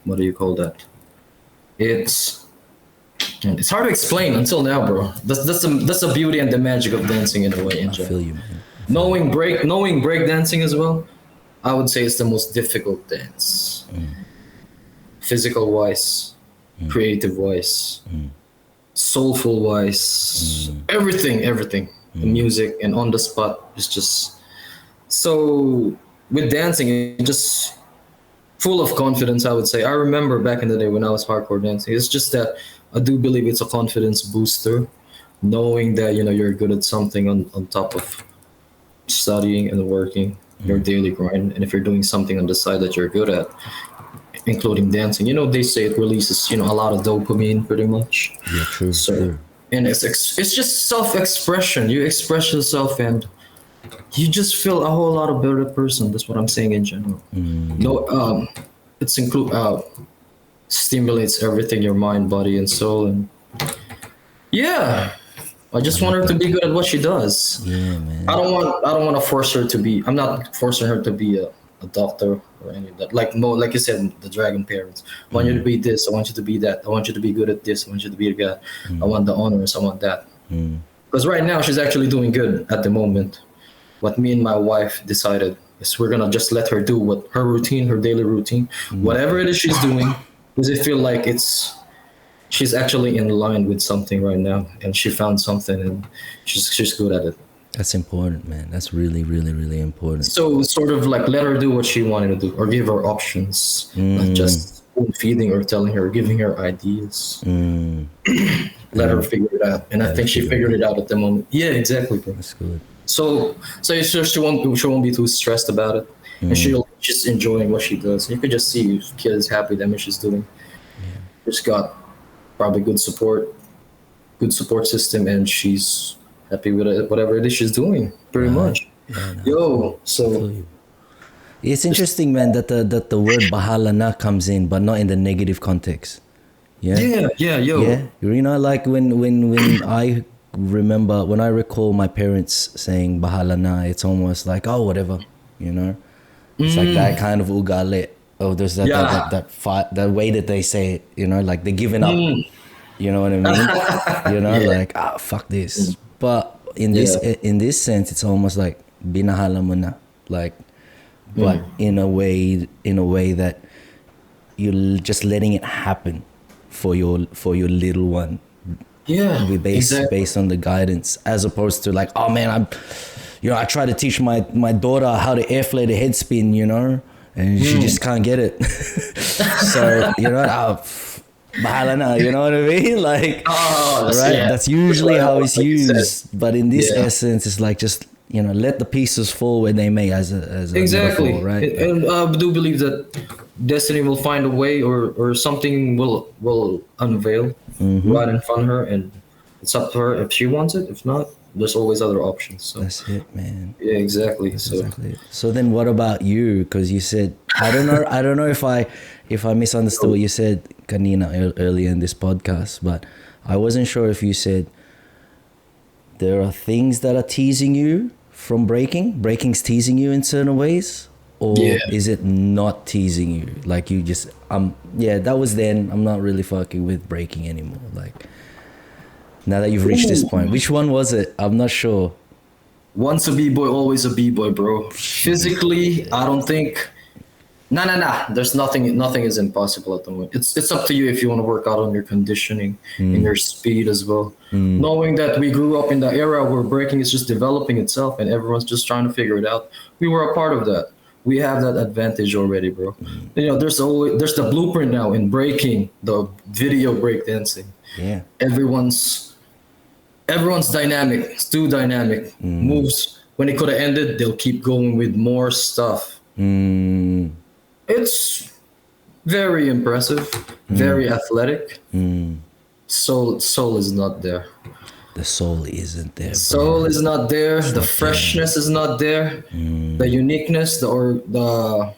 A: what do you call that? It's hard to explain until now, bro. That's the beauty and the magic of dancing in a way. In general.
B: I feel you, man.
A: Knowing break dancing as well, I would say it's the most difficult dance. Physical wise. Creative wise, soulful wise, everything, the music and on the spot is just so. With dancing, it's just full of confidence, I would say. I remember back in the day when I was hardcore dancing. It's just that I do believe it's a confidence booster, knowing that you're good at something on top of studying and working your daily grind, and if you're doing something on the side that you're good at, including dancing, they say it releases a lot of dopamine pretty much.
B: Yeah, true.
A: So
B: true.
A: And it's just self-expression. You express yourself and you just feel a whole lot of better person. That's what I'm saying in general. It's stimulates everything, your mind, body, and soul. And I just want her to be good at what she does.
B: Yeah, man.
A: I don't want to force her to be. I'm not forcing her to be a doctor or any of that. Like like you said, the dragon parents. I want you to be this. I want you to be that. I want you to be good at this. I want you to be that. I want the honors. I want that. Because right now she's actually doing good at the moment. What me and my wife decided is we're gonna just let her do what her routine, her daily routine, whatever it is she's doing. Does it feel like she's actually in line with something right now, and she found something, and she's good at it.
B: That's important, man. That's really, really, really important.
A: So sort of like let her do what she wanted to do, or give her options, not just spoon feeding or telling her, giving her ideas. Let her figure it out, and I think she figured it out at the moment. Yeah, exactly, bro.
B: That's good.
A: So she won't be too stressed about it, and she'll just enjoying what she does. You could just see if kid is happy that what she's doing. Just got probably good support system, and she's happy with it, whatever it is she's doing, pretty much.
B: Yeah, no.
A: Yo, so
B: It's interesting, man, that the word bahala na comes in, but not in the negative context. Yeah.
A: yo.
B: Yeah. You know, like when I remember, when I recall my parents saying bahala na, it's almost like, oh, whatever, you know. It's like that kind of ugale. Oh, there's that way that they say it, you know, like they're giving up. You know what I mean? You know, like, fuck this. But in this sense, it's almost like binahala mo na, like, but in a way that you're just letting it happen for your little one.
A: Yeah,
B: based on the guidance, as opposed to like, oh man, I try to teach my daughter how to airflay the head spin, you know, and she just can't get it. So, you know, bahala na, you know what I mean? Like, that's usually how it's used. But in this essence, it's like, just, you know, let the pieces fall where they may, as a
A: exactly
B: metaphor, right?
A: And I do believe that destiny will find a way, or something will unveil right in front of her, and it's up to her if she wants it. If not, there's always other options. So
B: that's it, man.
A: Yeah, exactly.
B: That's exactly it. So then, what about you? Because you said, I don't know if I misunderstood what you said, kanina, earlier in this podcast, but I wasn't sure if you said there are things that are teasing you from breaking. Breaking's teasing you in certain ways, or is it not teasing you? Like you just that was then. I'm not really fucking with breaking anymore. Like, now that you've reached this point, which one was it? I'm not sure.
A: Once a b-boy, always a b-boy, bro. Physically, I don't think. Nah. There's nothing is impossible at the moment. It's up to you if you want to work out on your conditioning and your speed as well. Knowing that we grew up in the era where breaking is just developing itself and everyone's just trying to figure it out. We were a part of that. We have that advantage already, bro. You know, there's the blueprint now in breaking, the video breakdancing.
B: Yeah.
A: Everyone's dynamic. It's too dynamic. Moves, when it could have ended, they'll keep going with more stuff. It's very impressive, very athletic. Soul is not there.
B: The soul isn't there.
A: Soul is not there. The freshness is not there. The uniqueness, the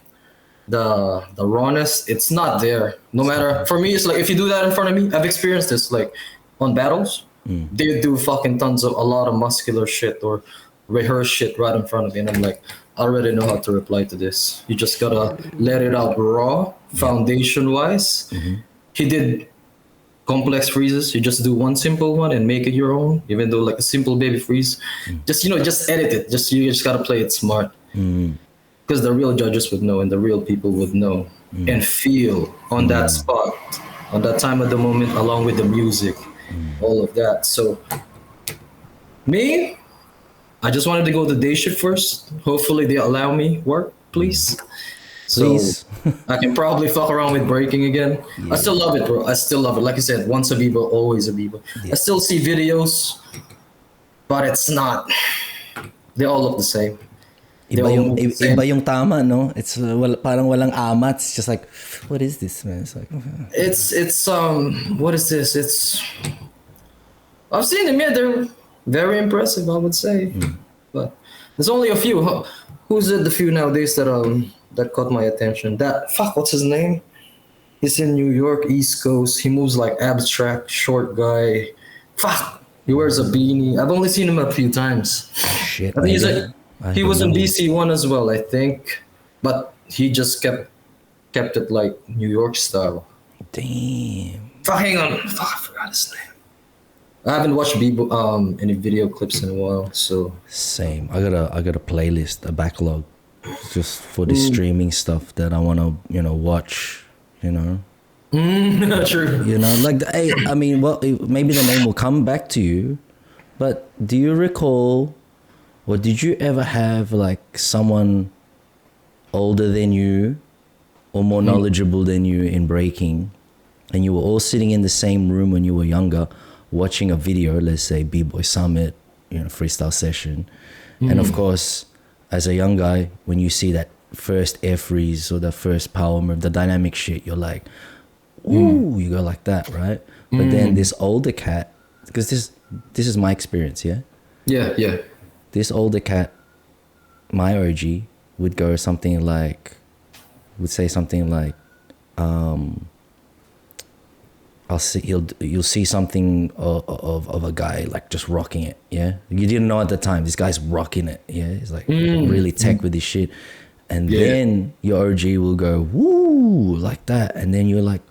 A: rawness, it's not there. No matter, for me, it's like if you do that in front of me, I've experienced this. Like on battles, they do fucking a lot of muscular shit or rehearse shit right in front of me, and I'm like, I already know how to reply to this. You just gotta let it out raw, foundation wise. He did complex freezes. You just do one simple one and make it your own, even though like a simple baby freeze. Just edit it. You just gotta play it smart. Because the real judges would know, and the real people would know and feel on that spot, on that time of the moment, along with the music, all of that. So me, I just wanted to go the day shift first. Hopefully they allow me work, please.
B: Please.
A: So I can probably fuck around with breaking again. I still love it, bro. I still love it. Like I said, once a b-boy, always a b-boy. I still see videos, but it's not. They all look the same.
B: Iba yung tama, no? It's parang walang amat. It's just like, what is this, man? It's like,
A: it's what is this? I've seen them. Yeah, they're very impressive, I would say. But there's only a few. Who's it? The few nowadays that caught my attention. What's his name? He's in New York, East Coast. He moves like abstract, short guy. He wears a beanie. I've only seen him a few times.
B: Shit.
A: I think he was in BC1 as well, I think. but he just kept it like New York style.
B: Damn.
A: Fuck, hang on, fuck, I forgot his name. I haven't watched any video clips in a while, so
B: Same. I got a playlist, a backlog, just for the streaming stuff that I wanna, watch.
A: true.
B: Like I mean, well, maybe the name will come back to you, but do you recall, or did you ever have like someone older than you, or more knowledgeable than you in breaking, and you were all sitting in the same room when you were younger, watching a video, let's say B-Boy Summit, freestyle session, and of course, as a young guy, when you see that first air freeze or the first power move, the dynamic shit, you're like, ooh, you go like that, right? But then this older cat, because this is my experience, yeah?
A: Yeah.
B: This older cat, my OG, would go something like, you'll see something of a guy like just rocking it, yeah? You didn't know at the time, this guy's rocking it, yeah? He's like really tech with his shit. And then your OG will go, woo, like that. And then you're like,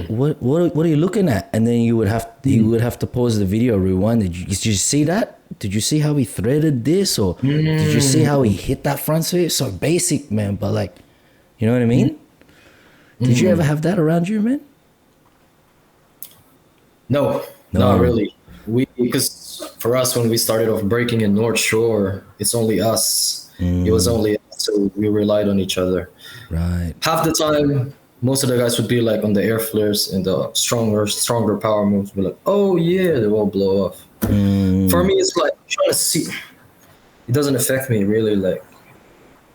B: what are you looking at? And then he would have to pause the video, rewind. Did you see that? Did you see how he threaded this? Or did you see how he hit that front sweep? So basic, man, but like, you know what I mean? Did you ever have that around you, man?
A: No, not really. Because for us, when we started off breaking in North Shore, it's only us. It was only us, so we relied on each other.
B: Right.
A: Half the time, most of the guys would be like on the air flares and the stronger power moves. We're like, oh yeah, they won't blow off. For me, it's like trying to see. It doesn't affect me really, like.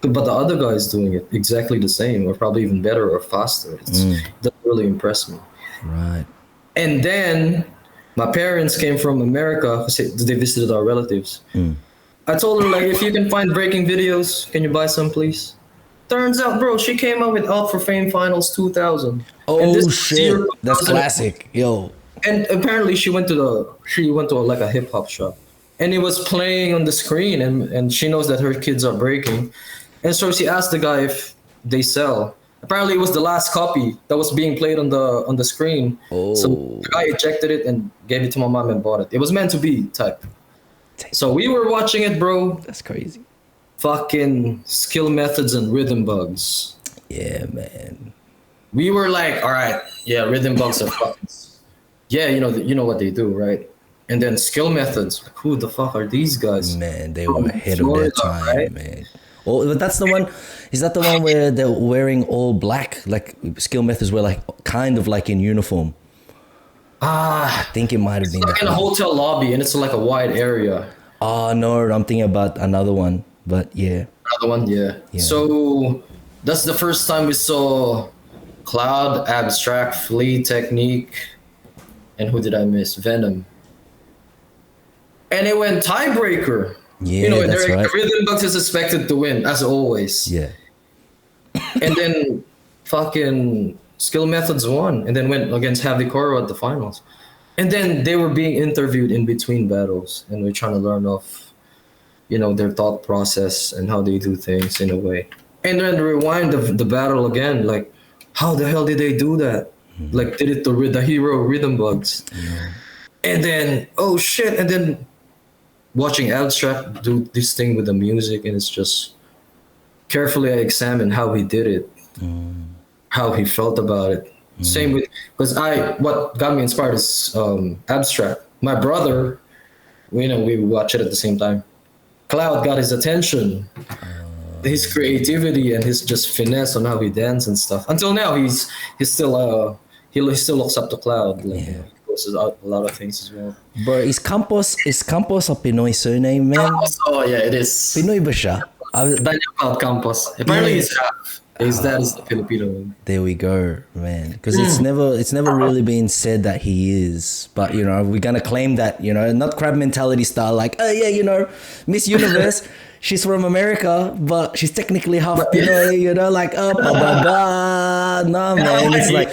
A: But the other guys doing it exactly the same, or probably even better or faster. It doesn't really impress me.
B: Right.
A: And then my parents came from America. They visited our relatives. I told her, like, if you can find breaking videos, can you buy some, please? Turns out, bro, she came up with Out for Fame Finals 2000.
B: Oh shit, that's classic, yo.
A: And apparently, she went to like a hip hop shop, and it was playing on the screen, and she knows that her kids are breaking, and so she asked the guy if they sell. Apparently, it was the last copy that was being played on the screen.
B: Oh.
A: So the guy ejected it and gave it to my mom and bought it. It was meant to be type. So we were watching it, bro.
B: That's crazy.
A: Fucking skill methods and rhythm bugs.
B: Yeah, man.
A: We were like, all right, yeah, rhythm bugs are fucking. Yeah, you know what they do, right? And then skill methods. Who the fuck are these guys?
B: Man, they were ahead of their time, right? Man. Oh, but that's the one. Is that the one where they're wearing all black? Like skill methods were like kind of like in uniform. I think it might have been
A: like in a hotel lobby, and it's like a wide area.
B: Oh no, I'm thinking about another one, but yeah.
A: Another one, yeah. So that's the first time we saw Cloud, Abstract, Flea, Technique, and who did I miss? Venom. And it went tiebreaker.
B: Yeah, that's right.
A: Rhythm Bugs is expected to win, as always.
B: Yeah.
A: And then fucking Skill Methods won, and then went against Heavy Koro at the finals. And then they were being interviewed in between battles, and we're trying to learn off, their thought process and how they do things in a way. And then rewind the battle again, like, how the hell did they do that? Like, did it the hero Rhythm Bugs? And then, oh shit, and then watching Abstract do this thing with the music, and it's just carefully I examined how he did it, how he felt about it. Same with, because what got me inspired is Abstract. My brother, we watch it at the same time. Cloud got his attention, his creativity and his just finesse on how he dance and stuff. Until now, he's still he still looks up to Cloud. Like, he posts out a lot of things as well.
B: Bro, is Campos a Pinoy surname, man?
A: Campos, oh yeah, it is.
B: Pinoy ba siya?
A: Daniel Cloud Campos. Apparently he's half. His dad is the Filipino one.
B: There we go, man. Because it's never really been said that he is. But, we're going to claim that, not crab mentality style, like, oh, yeah, Miss Universe, she's from America, but she's technically half Pinoy, like, oh, blah, blah, blah. No, man. It's like,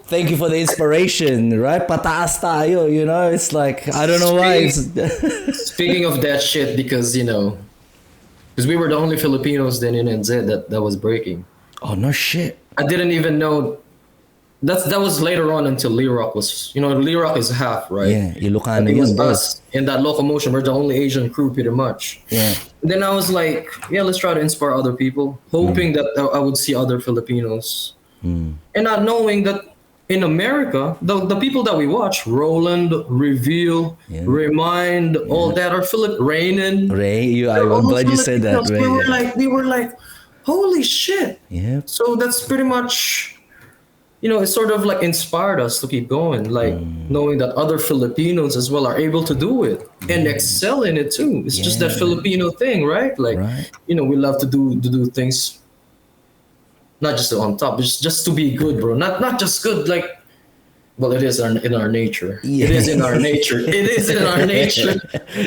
B: thank you for the inspiration, right? Pataas tayo, It's like, I don't know why.
A: Speaking of that shit, because, because we were the only Filipinos then in NZ that was breaking.
B: Oh no shit.
A: I didn't even know. That was later on until Lee Rock was, Lee Rock is half, right?
B: Yeah, Ilocano
A: It was
B: yun, bro.
A: us in that Locomotion. We're the only Asian crew, pretty much.
B: Yeah.
A: And then I was like, yeah, let's try to inspire other people, hoping that I would see other Filipinos, and not knowing that in America, the people that we watch, Roland, Reveal,
B: Yeah.
A: Remind, all that are Rainin.
B: Ray,
A: they're
B: I'm
A: all
B: glad you said that,
A: Filipinos.
B: Ray.
A: We were like, holy shit.
B: Yeah.
A: So that's pretty much, it sort of like inspired us to keep going, like knowing that other Filipinos as well are able to do it and excel in it too. It's just that
B: Yeah.
A: Filipino thing, right? Like,
B: Right.
A: we love to do things, not just on top, it's just to be good, bro. Not just good, like, well, it is in our nature.
B: Yeah.
A: It is in our nature. It is in our nature.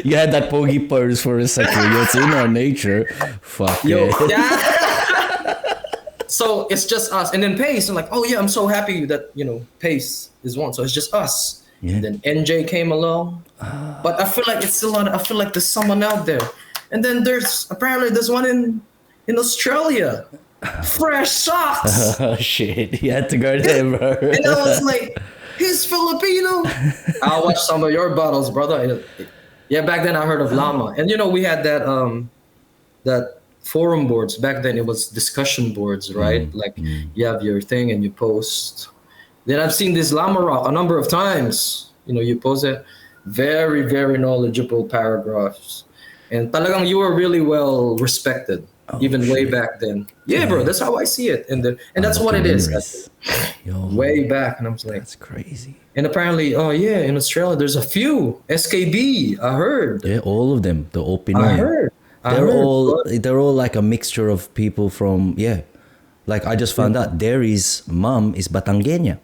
B: You had that poggy purse for a second. It's in our nature. Fuck
A: Yo,
B: yeah.
A: So it's just us, and then Pace. I'm like, oh yeah, I'm so happy that Pace is one. So it's just us.
B: Yeah.
A: And then NJ came along, but I feel like it's still on. I feel like there's someone out there, and then there's one in Australia, Fresh Socks,
B: Oh shit. You had to go there, bro.
A: and I was like, he's Filipino. I'll watch some of your battles, brother. And yeah, back then I heard of Llama, and we had that forum boards back then. It was discussion boards, right? Like you have your thing and you post. Then I've seen this Llama Rock a number of times. You post it, very very knowledgeable paragraphs, and talagang you were really well respected even way back then. Yeah, bro, that's how I see it, and that's what it is.
B: Yo,
A: Way back, and I'm like,
B: that's crazy.
A: and apparently, oh yeah, in Australia there's a few SKB. I heard.
B: Yeah, all of them. The all Pinoy.
A: I heard.
B: They're all like a mixture of people from like I just found out Derry's mom is Batangueña.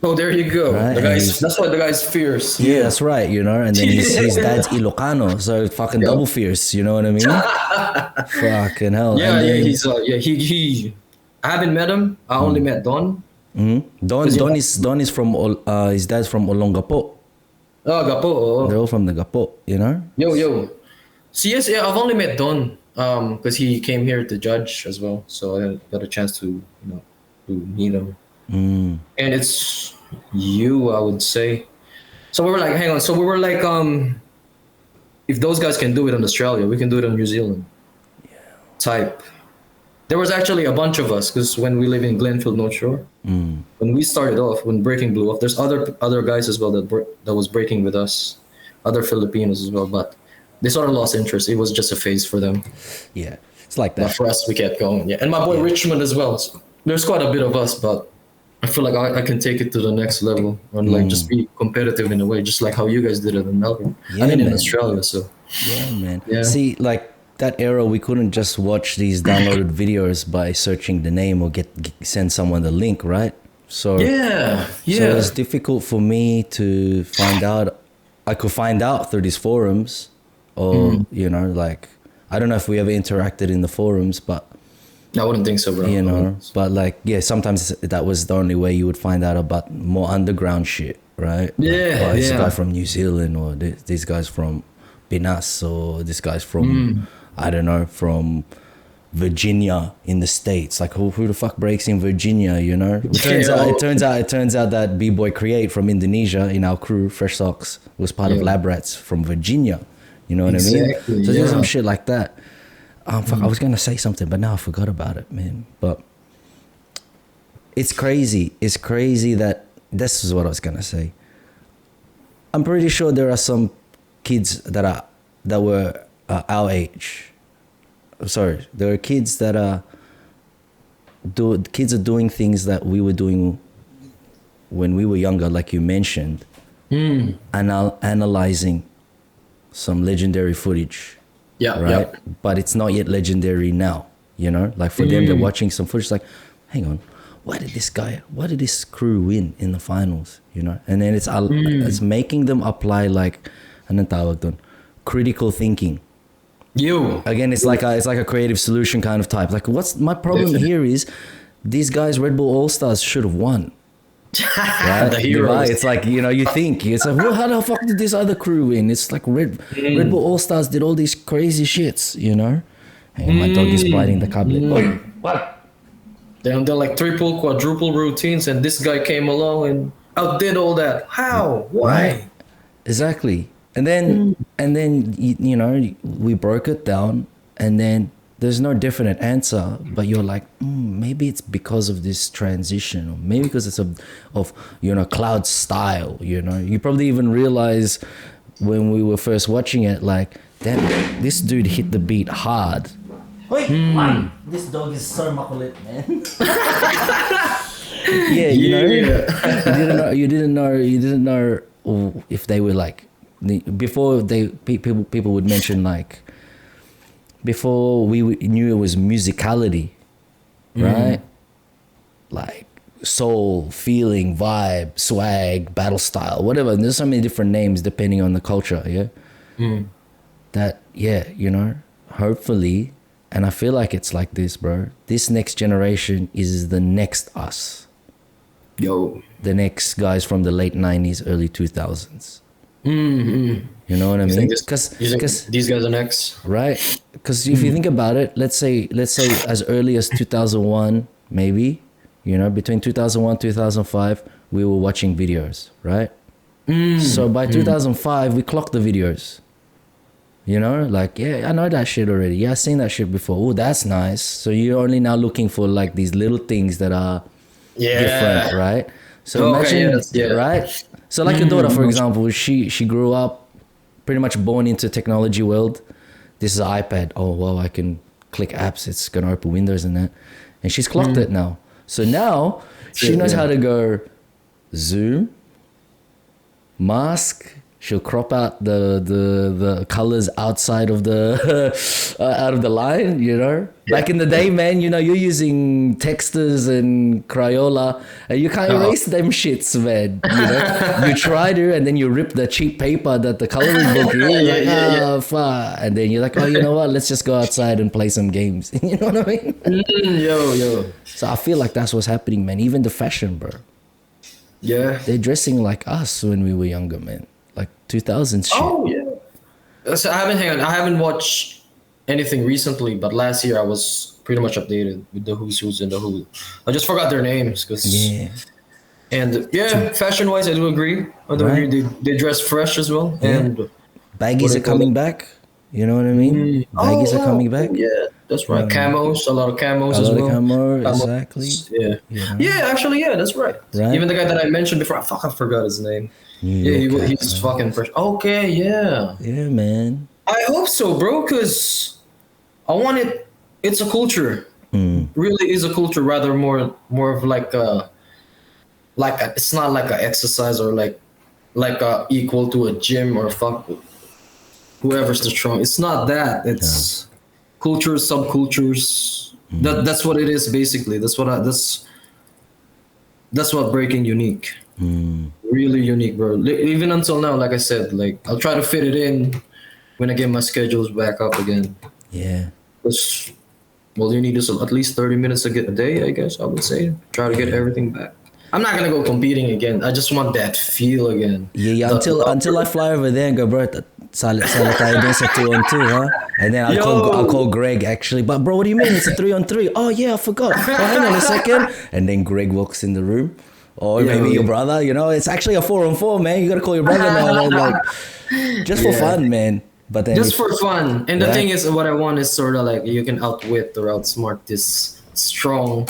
A: Oh, there you go.
B: Right,
A: That's why the guy's fierce.
B: Yeah, that's right, and then his dad's Ilocano, so fucking double fierce, you know what I mean? Fucking hell.
A: Yeah,
B: And then,
A: he's he. I haven't met him. I only met Don.
B: Don is from his dad's from Olongapo.
A: Oh, Gapo. Oh.
B: They're all from the Gapo,
A: Yo. So yes, yeah, I've only met Don. Because he came here to judge as well, so I got a chance to to meet him. And it's you, I would say. So we were like, hang on. So we were like, if those guys can do it in Australia, we can do it in New Zealand. Yeah. Type. There was actually a bunch of us because when we live in Glenfield, North Shore, when we started off, when breaking blew off, there's other guys as well that was breaking with us, other Filipinos as well, but they sort of lost interest. It was just a phase for them.
B: Yeah, it's like
A: But
B: that.
A: for us, we kept going. Yeah, and my boy Richmond as well. So there's quite a bit of us, but I feel like I can take it to the next level and like just be competitive in a way, just like how you guys did it in Melbourne.
B: Yeah,
A: I mean, in
B: man.
A: Australia. So
B: Yeah, man.
A: Yeah.
B: See, like that era, we couldn't just watch these downloaded videos by searching the name or send someone the link, right? So
A: yeah.
B: So it's difficult for me to find out. I could find out through these forums, or like I don't know if we ever interacted in the forums, but
A: I wouldn't think so, bro.
B: but like sometimes that was the only way you would find out about more underground shit, right?
A: Yeah,
B: Like, this
A: yeah.
B: guy from New Zealand, or these guys from Pinas, or this guy's from I don't know, from Virginia in the States. Like who the fuck breaks in Virginia, It turns out that B-Boy Create from Indonesia in our crew, Fresh Socks, was part of Lab Rats from Virginia. You know what I mean?
A: Exactly,
B: So there's some
A: yeah.
B: shit like that. Fuck, I was gonna say something, but now I forgot about it, man. But it's crazy. It's crazy that this is what I was gonna say. I'm pretty sure there are some kids that were our age. Sorry, there are kids that kids are doing things that we were doing when we were younger, like you mentioned, analyzing some legendary footage.
A: Yeah,
B: Right.
A: yeah.
B: But it's not yet legendary now, Like for them, they're watching some footage like, hang on, why did this crew win in the finals? And then it's making them apply like, anong tawag dun? Critical thinking. Again, it's like a creative solution kind of type. Like, what's my problem here is these guys, Red Bull All Stars, should have won. Right?
A: The heroes.
B: Right? It's like, you think it's like, well, how the fuck did this other crew win? It's like Red Bull All Stars did all these crazy shits, And my dog is biting the cabinet. Oi, what?
A: They're like triple, quadruple routines, and this guy came along and outdid all that. How?
B: Right?
A: Why?
B: Exactly. And then you know, we broke it down, and then there's no definite answer, but you're like, maybe it's because of this transition, or maybe because it's of you know, Cloud's style. You know, you probably even realize when we were first watching it, like, damn, this dude hit the beat hard. Wait, man, this dog is so makulit, man. Yeah, you know, you didn't know if they were like, before people would mention, like, before we knew it was musicality, right? Like soul, feeling, vibe, swag, battle style, whatever. And there's so many different names depending on the culture, yeah? That, yeah, you know, hopefully, and I feel like it's like this, bro. This next generation is the next us.
A: Yo.
B: The next guys from the late 90s, early 2000s. You know what I mean? Because
A: these guys are next,
B: right? Because if you think about it, let's say as early as 2001, maybe, you know, between 2001 2005, we were watching videos, right? So by 2005, we clocked the videos. You know, like, yeah, I know that shit already. Yeah, I've seen that shit before. Oh, that's nice. So you're only now looking for like these little things that are different, right? So imagine, right? So like your daughter, for example, she grew up pretty much born into technology world. This is an iPad. Oh, well, I can click apps. It's going to open windows and that. And she's clocked it now. So now she knows how to go zoom, mask. She'll crop out the colors outside of the out of the line, you know. Back in the day, man, you know, you're using Texters and Crayola, and you can't erase them shits, man. You know, you try to, and then you rip the cheap paper that the coloring book is, fuck. And then you're like, oh, you know what? Let's just go outside and play some games. You know what I mean?
A: Yo.
B: So I feel like that's what's happening, man. Even the fashion, bro.
A: Yeah.
B: They're dressing like us when we were younger, man. Like 2000s shit.
A: Oh yeah. So I haven't watched anything recently, but last year I was pretty much updated with the who's and the who. I just forgot their names and fashion wise, I do agree. They dress fresh as well, and
B: baggies are coming back. You know what I mean? Baggies are coming back.
A: Yeah, that's right. Camos, a lot of camos as well.
B: Camo, exactly.
A: Yeah. Actually, that's right. Even the guy that I mentioned before, I forgot his name. He's fucking fresh. Okay, yeah.
B: Yeah, man.
A: I hope so, bro, because I want it. It's a culture. Really is a culture, rather more of like a it's not like an exercise or like equal to a gym or fuck whoever's the strong. It's not that. It's cultures, subcultures. That's what it is basically. That's what breaking unique. Really unique, bro. Even until now, like I said, like I'll try to fit it in when I get my schedules back up again.
B: Yeah.
A: Well, you need at least 30 minutes a day, I guess I would say. Try to get everything back. I'm not gonna go competing again. I just want that feel again.
B: Yeah. Until I fly over there and go, bro, sali tayo dun sa 2-on-2, huh? And then I'll call Greg actually. But bro, what do you mean? It's a 3-on-3. Oh yeah, I forgot. Oh, hang on a second. And then Greg walks in the room. Or maybe your brother, you know, it's actually a 4-on-4, man. You gotta call your brother now, man. Like, just for fun, man. But then
A: just for fun. And the thing is, what I want is sort of like you can outwit or outsmart this strong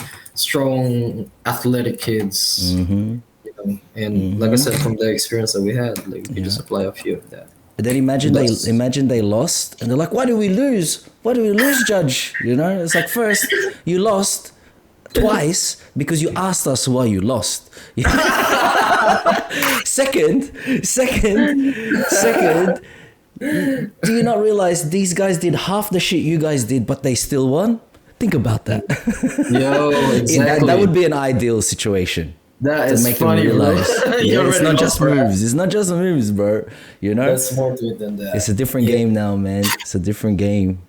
A: athletic kids. You know? And like I said, from the experience that we had, like we can just apply a few of that.
B: But then imagine they lost, and they're like, "Why do we lose? Why do we lose, Judge?" You know, it's like, first you lost twice because you asked us why you lost. Second, do you not realize these guys did half the shit you guys did, but they still won? Think about that.
A: Yo, exactly.
B: That would be an ideal situation.
A: That is funny, bro.
B: It's not just moves. It's not just moves, bro. You know?
A: That's more to it than that.
B: It's a different game now, man. It's a different game.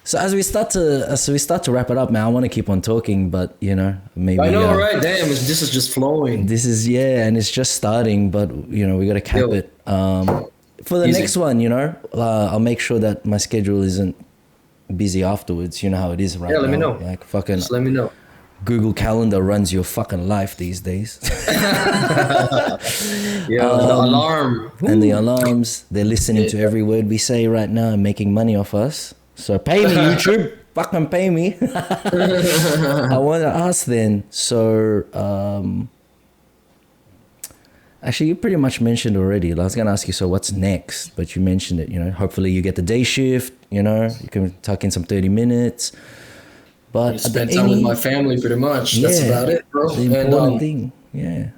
B: So as we start to wrap it up, man, I want to keep on talking, but you know, maybe
A: I know, right? Damn, this is just flowing.
B: This is and it's just starting, but you know, we got to cap it. For the next one, you know, I'll make sure that my schedule isn't busy afterwards. You know how it is right
A: Yeah,
B: now.
A: let me know.
B: Like fucking
A: Just let me know.
B: Google Calendar runs your fucking life these days.
A: Yeah, the alarm.
B: And the alarms, they're listening to
A: Yeah.
B: every word we say right now and making money off us. So pay me, YouTube. Fucking pay me. I want to ask then, so actually you pretty much mentioned already. I was going to ask you, so what's next? But you mentioned it, you know, hopefully you get the day shift, you know, you can tuck in some 30 minutes. But
A: Spend time with my family, pretty much. That's about it, bro.
B: The important thing, yeah.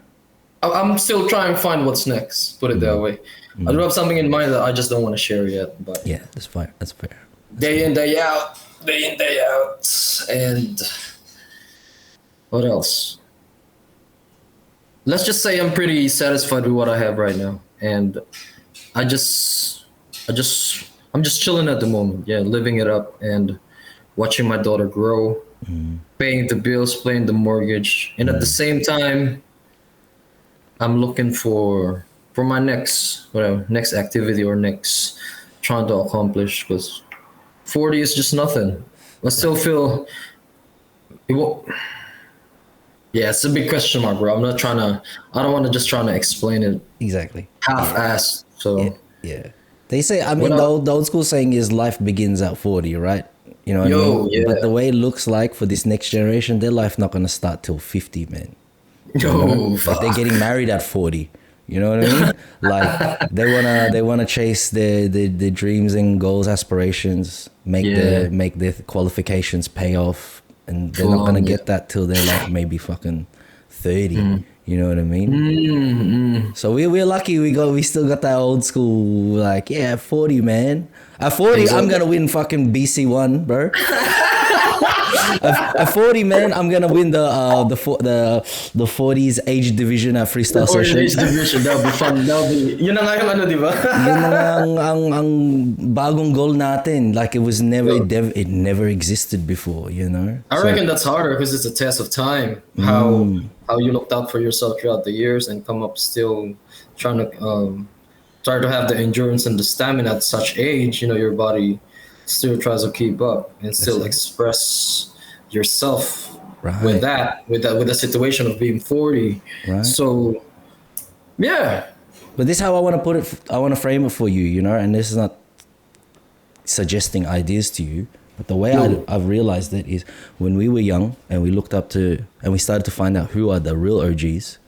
A: I'm still trying to find what's next. Put it that way. I do have something in mind that I just don't want to share yet. But
B: Yeah, that's fair. That's fair.
A: day in, day out, and what else? Let's just say I'm pretty satisfied with what I have right now, and I'm just chilling at the moment. Yeah, living it up and watching my daughter grow, paying the bills, paying the mortgage, and at the same time, I'm looking for my next activity or next trying to accomplish, because 40 is just nothing. I still feel it won't. Yeah, it's a big question mark, bro. I don't want to just trying to explain it
B: Exactly.
A: half-assed. So
B: Yeah. They say, I mean, the old school saying is life begins at 40, right? You know what I mean?
A: yeah.
B: But the way it looks like for this next generation, their life not going to start till 50, man.
A: Yo,
B: Like they're getting married at 40. You know what I mean? Like they wanna chase their dreams and goals, aspirations, make their qualifications pay off, and they're not gonna get that till they're like maybe fucking 30. You know what I mean? So we're lucky we still got that old school, like, yeah, 40, man. At 40,
A: Exactly.
B: I'm gonna win fucking BC1, bro. At 40, man, I'm gonna win the 40s age division at freestyle session.
A: Age division, that'll be fun. Yun na nga yung ano, di ba?
B: Yun na nga ang bagong goal natin. Like it never existed before, you know.
A: I reckon that's harder because it's a test of time. How you looked out for yourself throughout the years and come up still trying to have the endurance and the stamina at such age. You know, your body still tries to keep up and still express yourself with the situation of being 40.
B: Right.
A: So, yeah.
B: But this is how I want to put it. I want to frame it for you, you know. And this is not suggesting ideas to you, but the way I've realized it is when we were young and we looked up to and we started to find out who are the real OGs,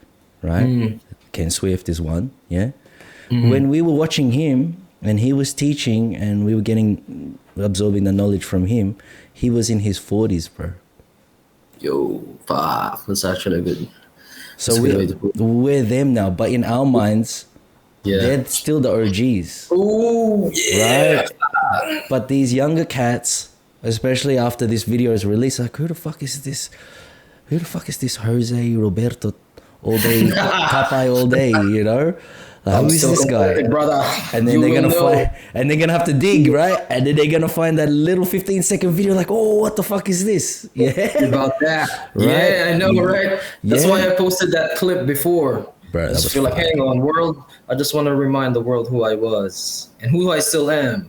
B: right? Ken Swift is one, yeah. When we were watching him and he was teaching and we were absorbing the knowledge from him, he was in his 40s, bro.
A: Yo, fuck. That's actually good.
B: So we're them now, but in our minds, they're still the OGs.
A: Oh, yeah.
B: Right? But these younger cats, especially after this video is released, like, who the fuck is this? Who the fuck is this Jose Rawberto all day, Popeye all day, you know? Who is this guy?
A: Brother.
B: And then they're gonna find, and they're gonna have to dig, right? And then they're gonna find that little 15-second video, like, oh, what the fuck is this? Yeah,
A: about that.
B: Right?
A: Yeah, I know, right? That's why I posted that clip before.
B: Bro,
A: I just feel like, hang on, world. I just want to remind the world who I was and who I still am.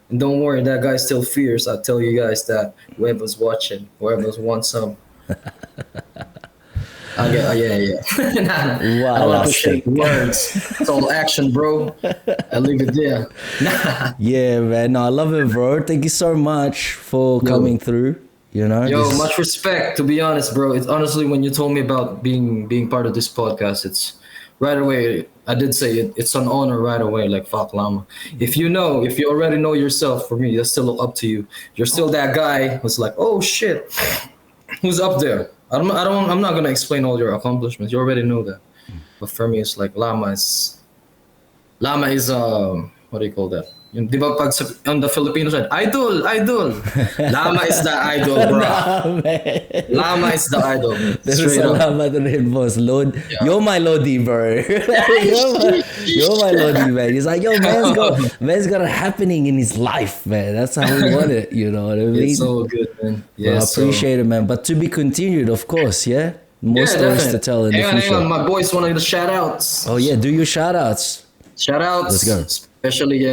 A: And don't worry, that guy still fierce. I tell you guys that whoever's watching, whoever's wants some. Yeah. I don't appreciate words. It's all action, bro. I leave it there.
B: Yeah, man. No, I love it, bro. Thank you so much for coming through. You know,
A: much respect. To be honest, bro. It's honestly when you told me about being part of this podcast, it's right away. I did say it's an honor right away. Like, fuck, Lama. If you already know yourself, for me, I still look up to you. You're still that guy who's like, oh shit, who's up there? I'm not gonna explain all your accomplishments. You already know that. But for me, it's like Lama is what do you call that? Yung, di ba pag on the Filipino side, idol. Lama is the idol, bro. Lama is the idol.
B: There's a Lama rin, boss. You're my Lodi, bro. you're my Lodi, man. He's like, yo, man's got a happening in his life, man. That's how we want it. You know what I mean?
A: It's so good, man. Yeah,
B: I appreciate it, man. But to be continued, of course, yeah? More stories to tell in the future.
A: Hang on, my boys wanted the shout outs.
B: Oh, yeah. Do your shout outs.
A: Shout outs.
B: Let's go.
A: Especially,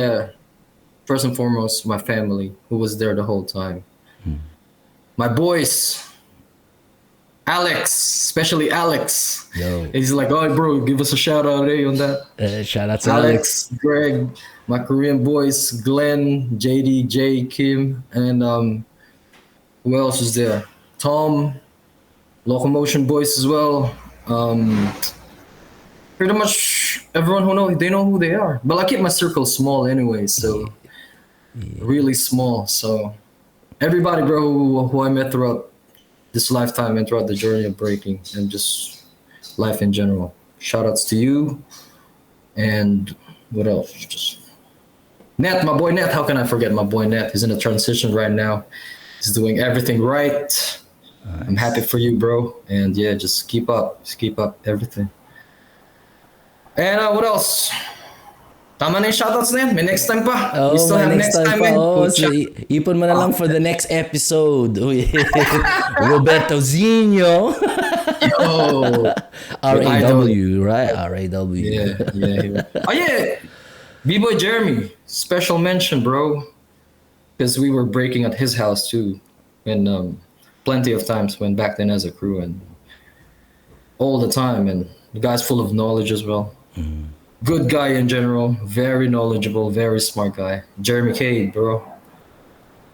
A: first and foremost, my family who was there the whole time. My boys, Alex, especially Alex.
B: Yo.
A: He's like, oh, bro, give us a shout out on that.
B: Shout out to Alex.
A: Greg, my Korean boys, Glenn, JD, Jay, Kim, and who else is there? Tom, Locomotion boys as well. Pretty much everyone they know who they are. But I keep my circle small anyway, so really small. So everybody, bro, who I met throughout this lifetime and throughout the journey of breaking and just life in general. Shout outs to you. And what else? Just Net, my boy Net. How can I forget my boy Net? He's in a transition right now. He's doing everything right. Nice. I'm happy for you, bro. And yeah, just keep up. Just keep up everything. And what else? Tama na yung shoutouts na yan. May next time pa.
B: Oh,
A: we still have next time
B: pa.
A: man.
B: Oh, so ipon mo na lang for the next episode. Roberto Zinho.
A: Yo.
B: R-A-W, right? R-A-W.
A: Yeah. Oh yeah. B-Boy Jeremy. Special mention, bro. Because we were breaking at his house too. And plenty of times when back then as a crew and all the time. And the guy's full of knowledge as well. Good guy in general, very knowledgeable, very smart guy. Jeremy Cade, bro.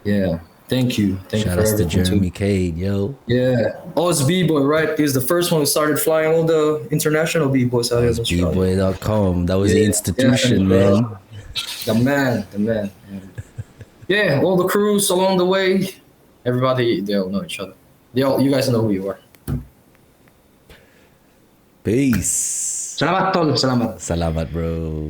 A: Yeah, thank you. Thank
B: Shout
A: you for
B: out to
A: everything
B: Jeremy
A: too.
B: Cade, yo.
A: Yeah, Oz B-Boy, right? He's the first one who started flying all the international B-Boys out of Australia.
B: B-Boy.com, that was the institution, man.
A: The man. Yeah, all the crews along the way, everybody, they all know each other. You guys know who you are.
B: Peace.
A: Salamat, tol. Salamat.
B: Salamat, bro.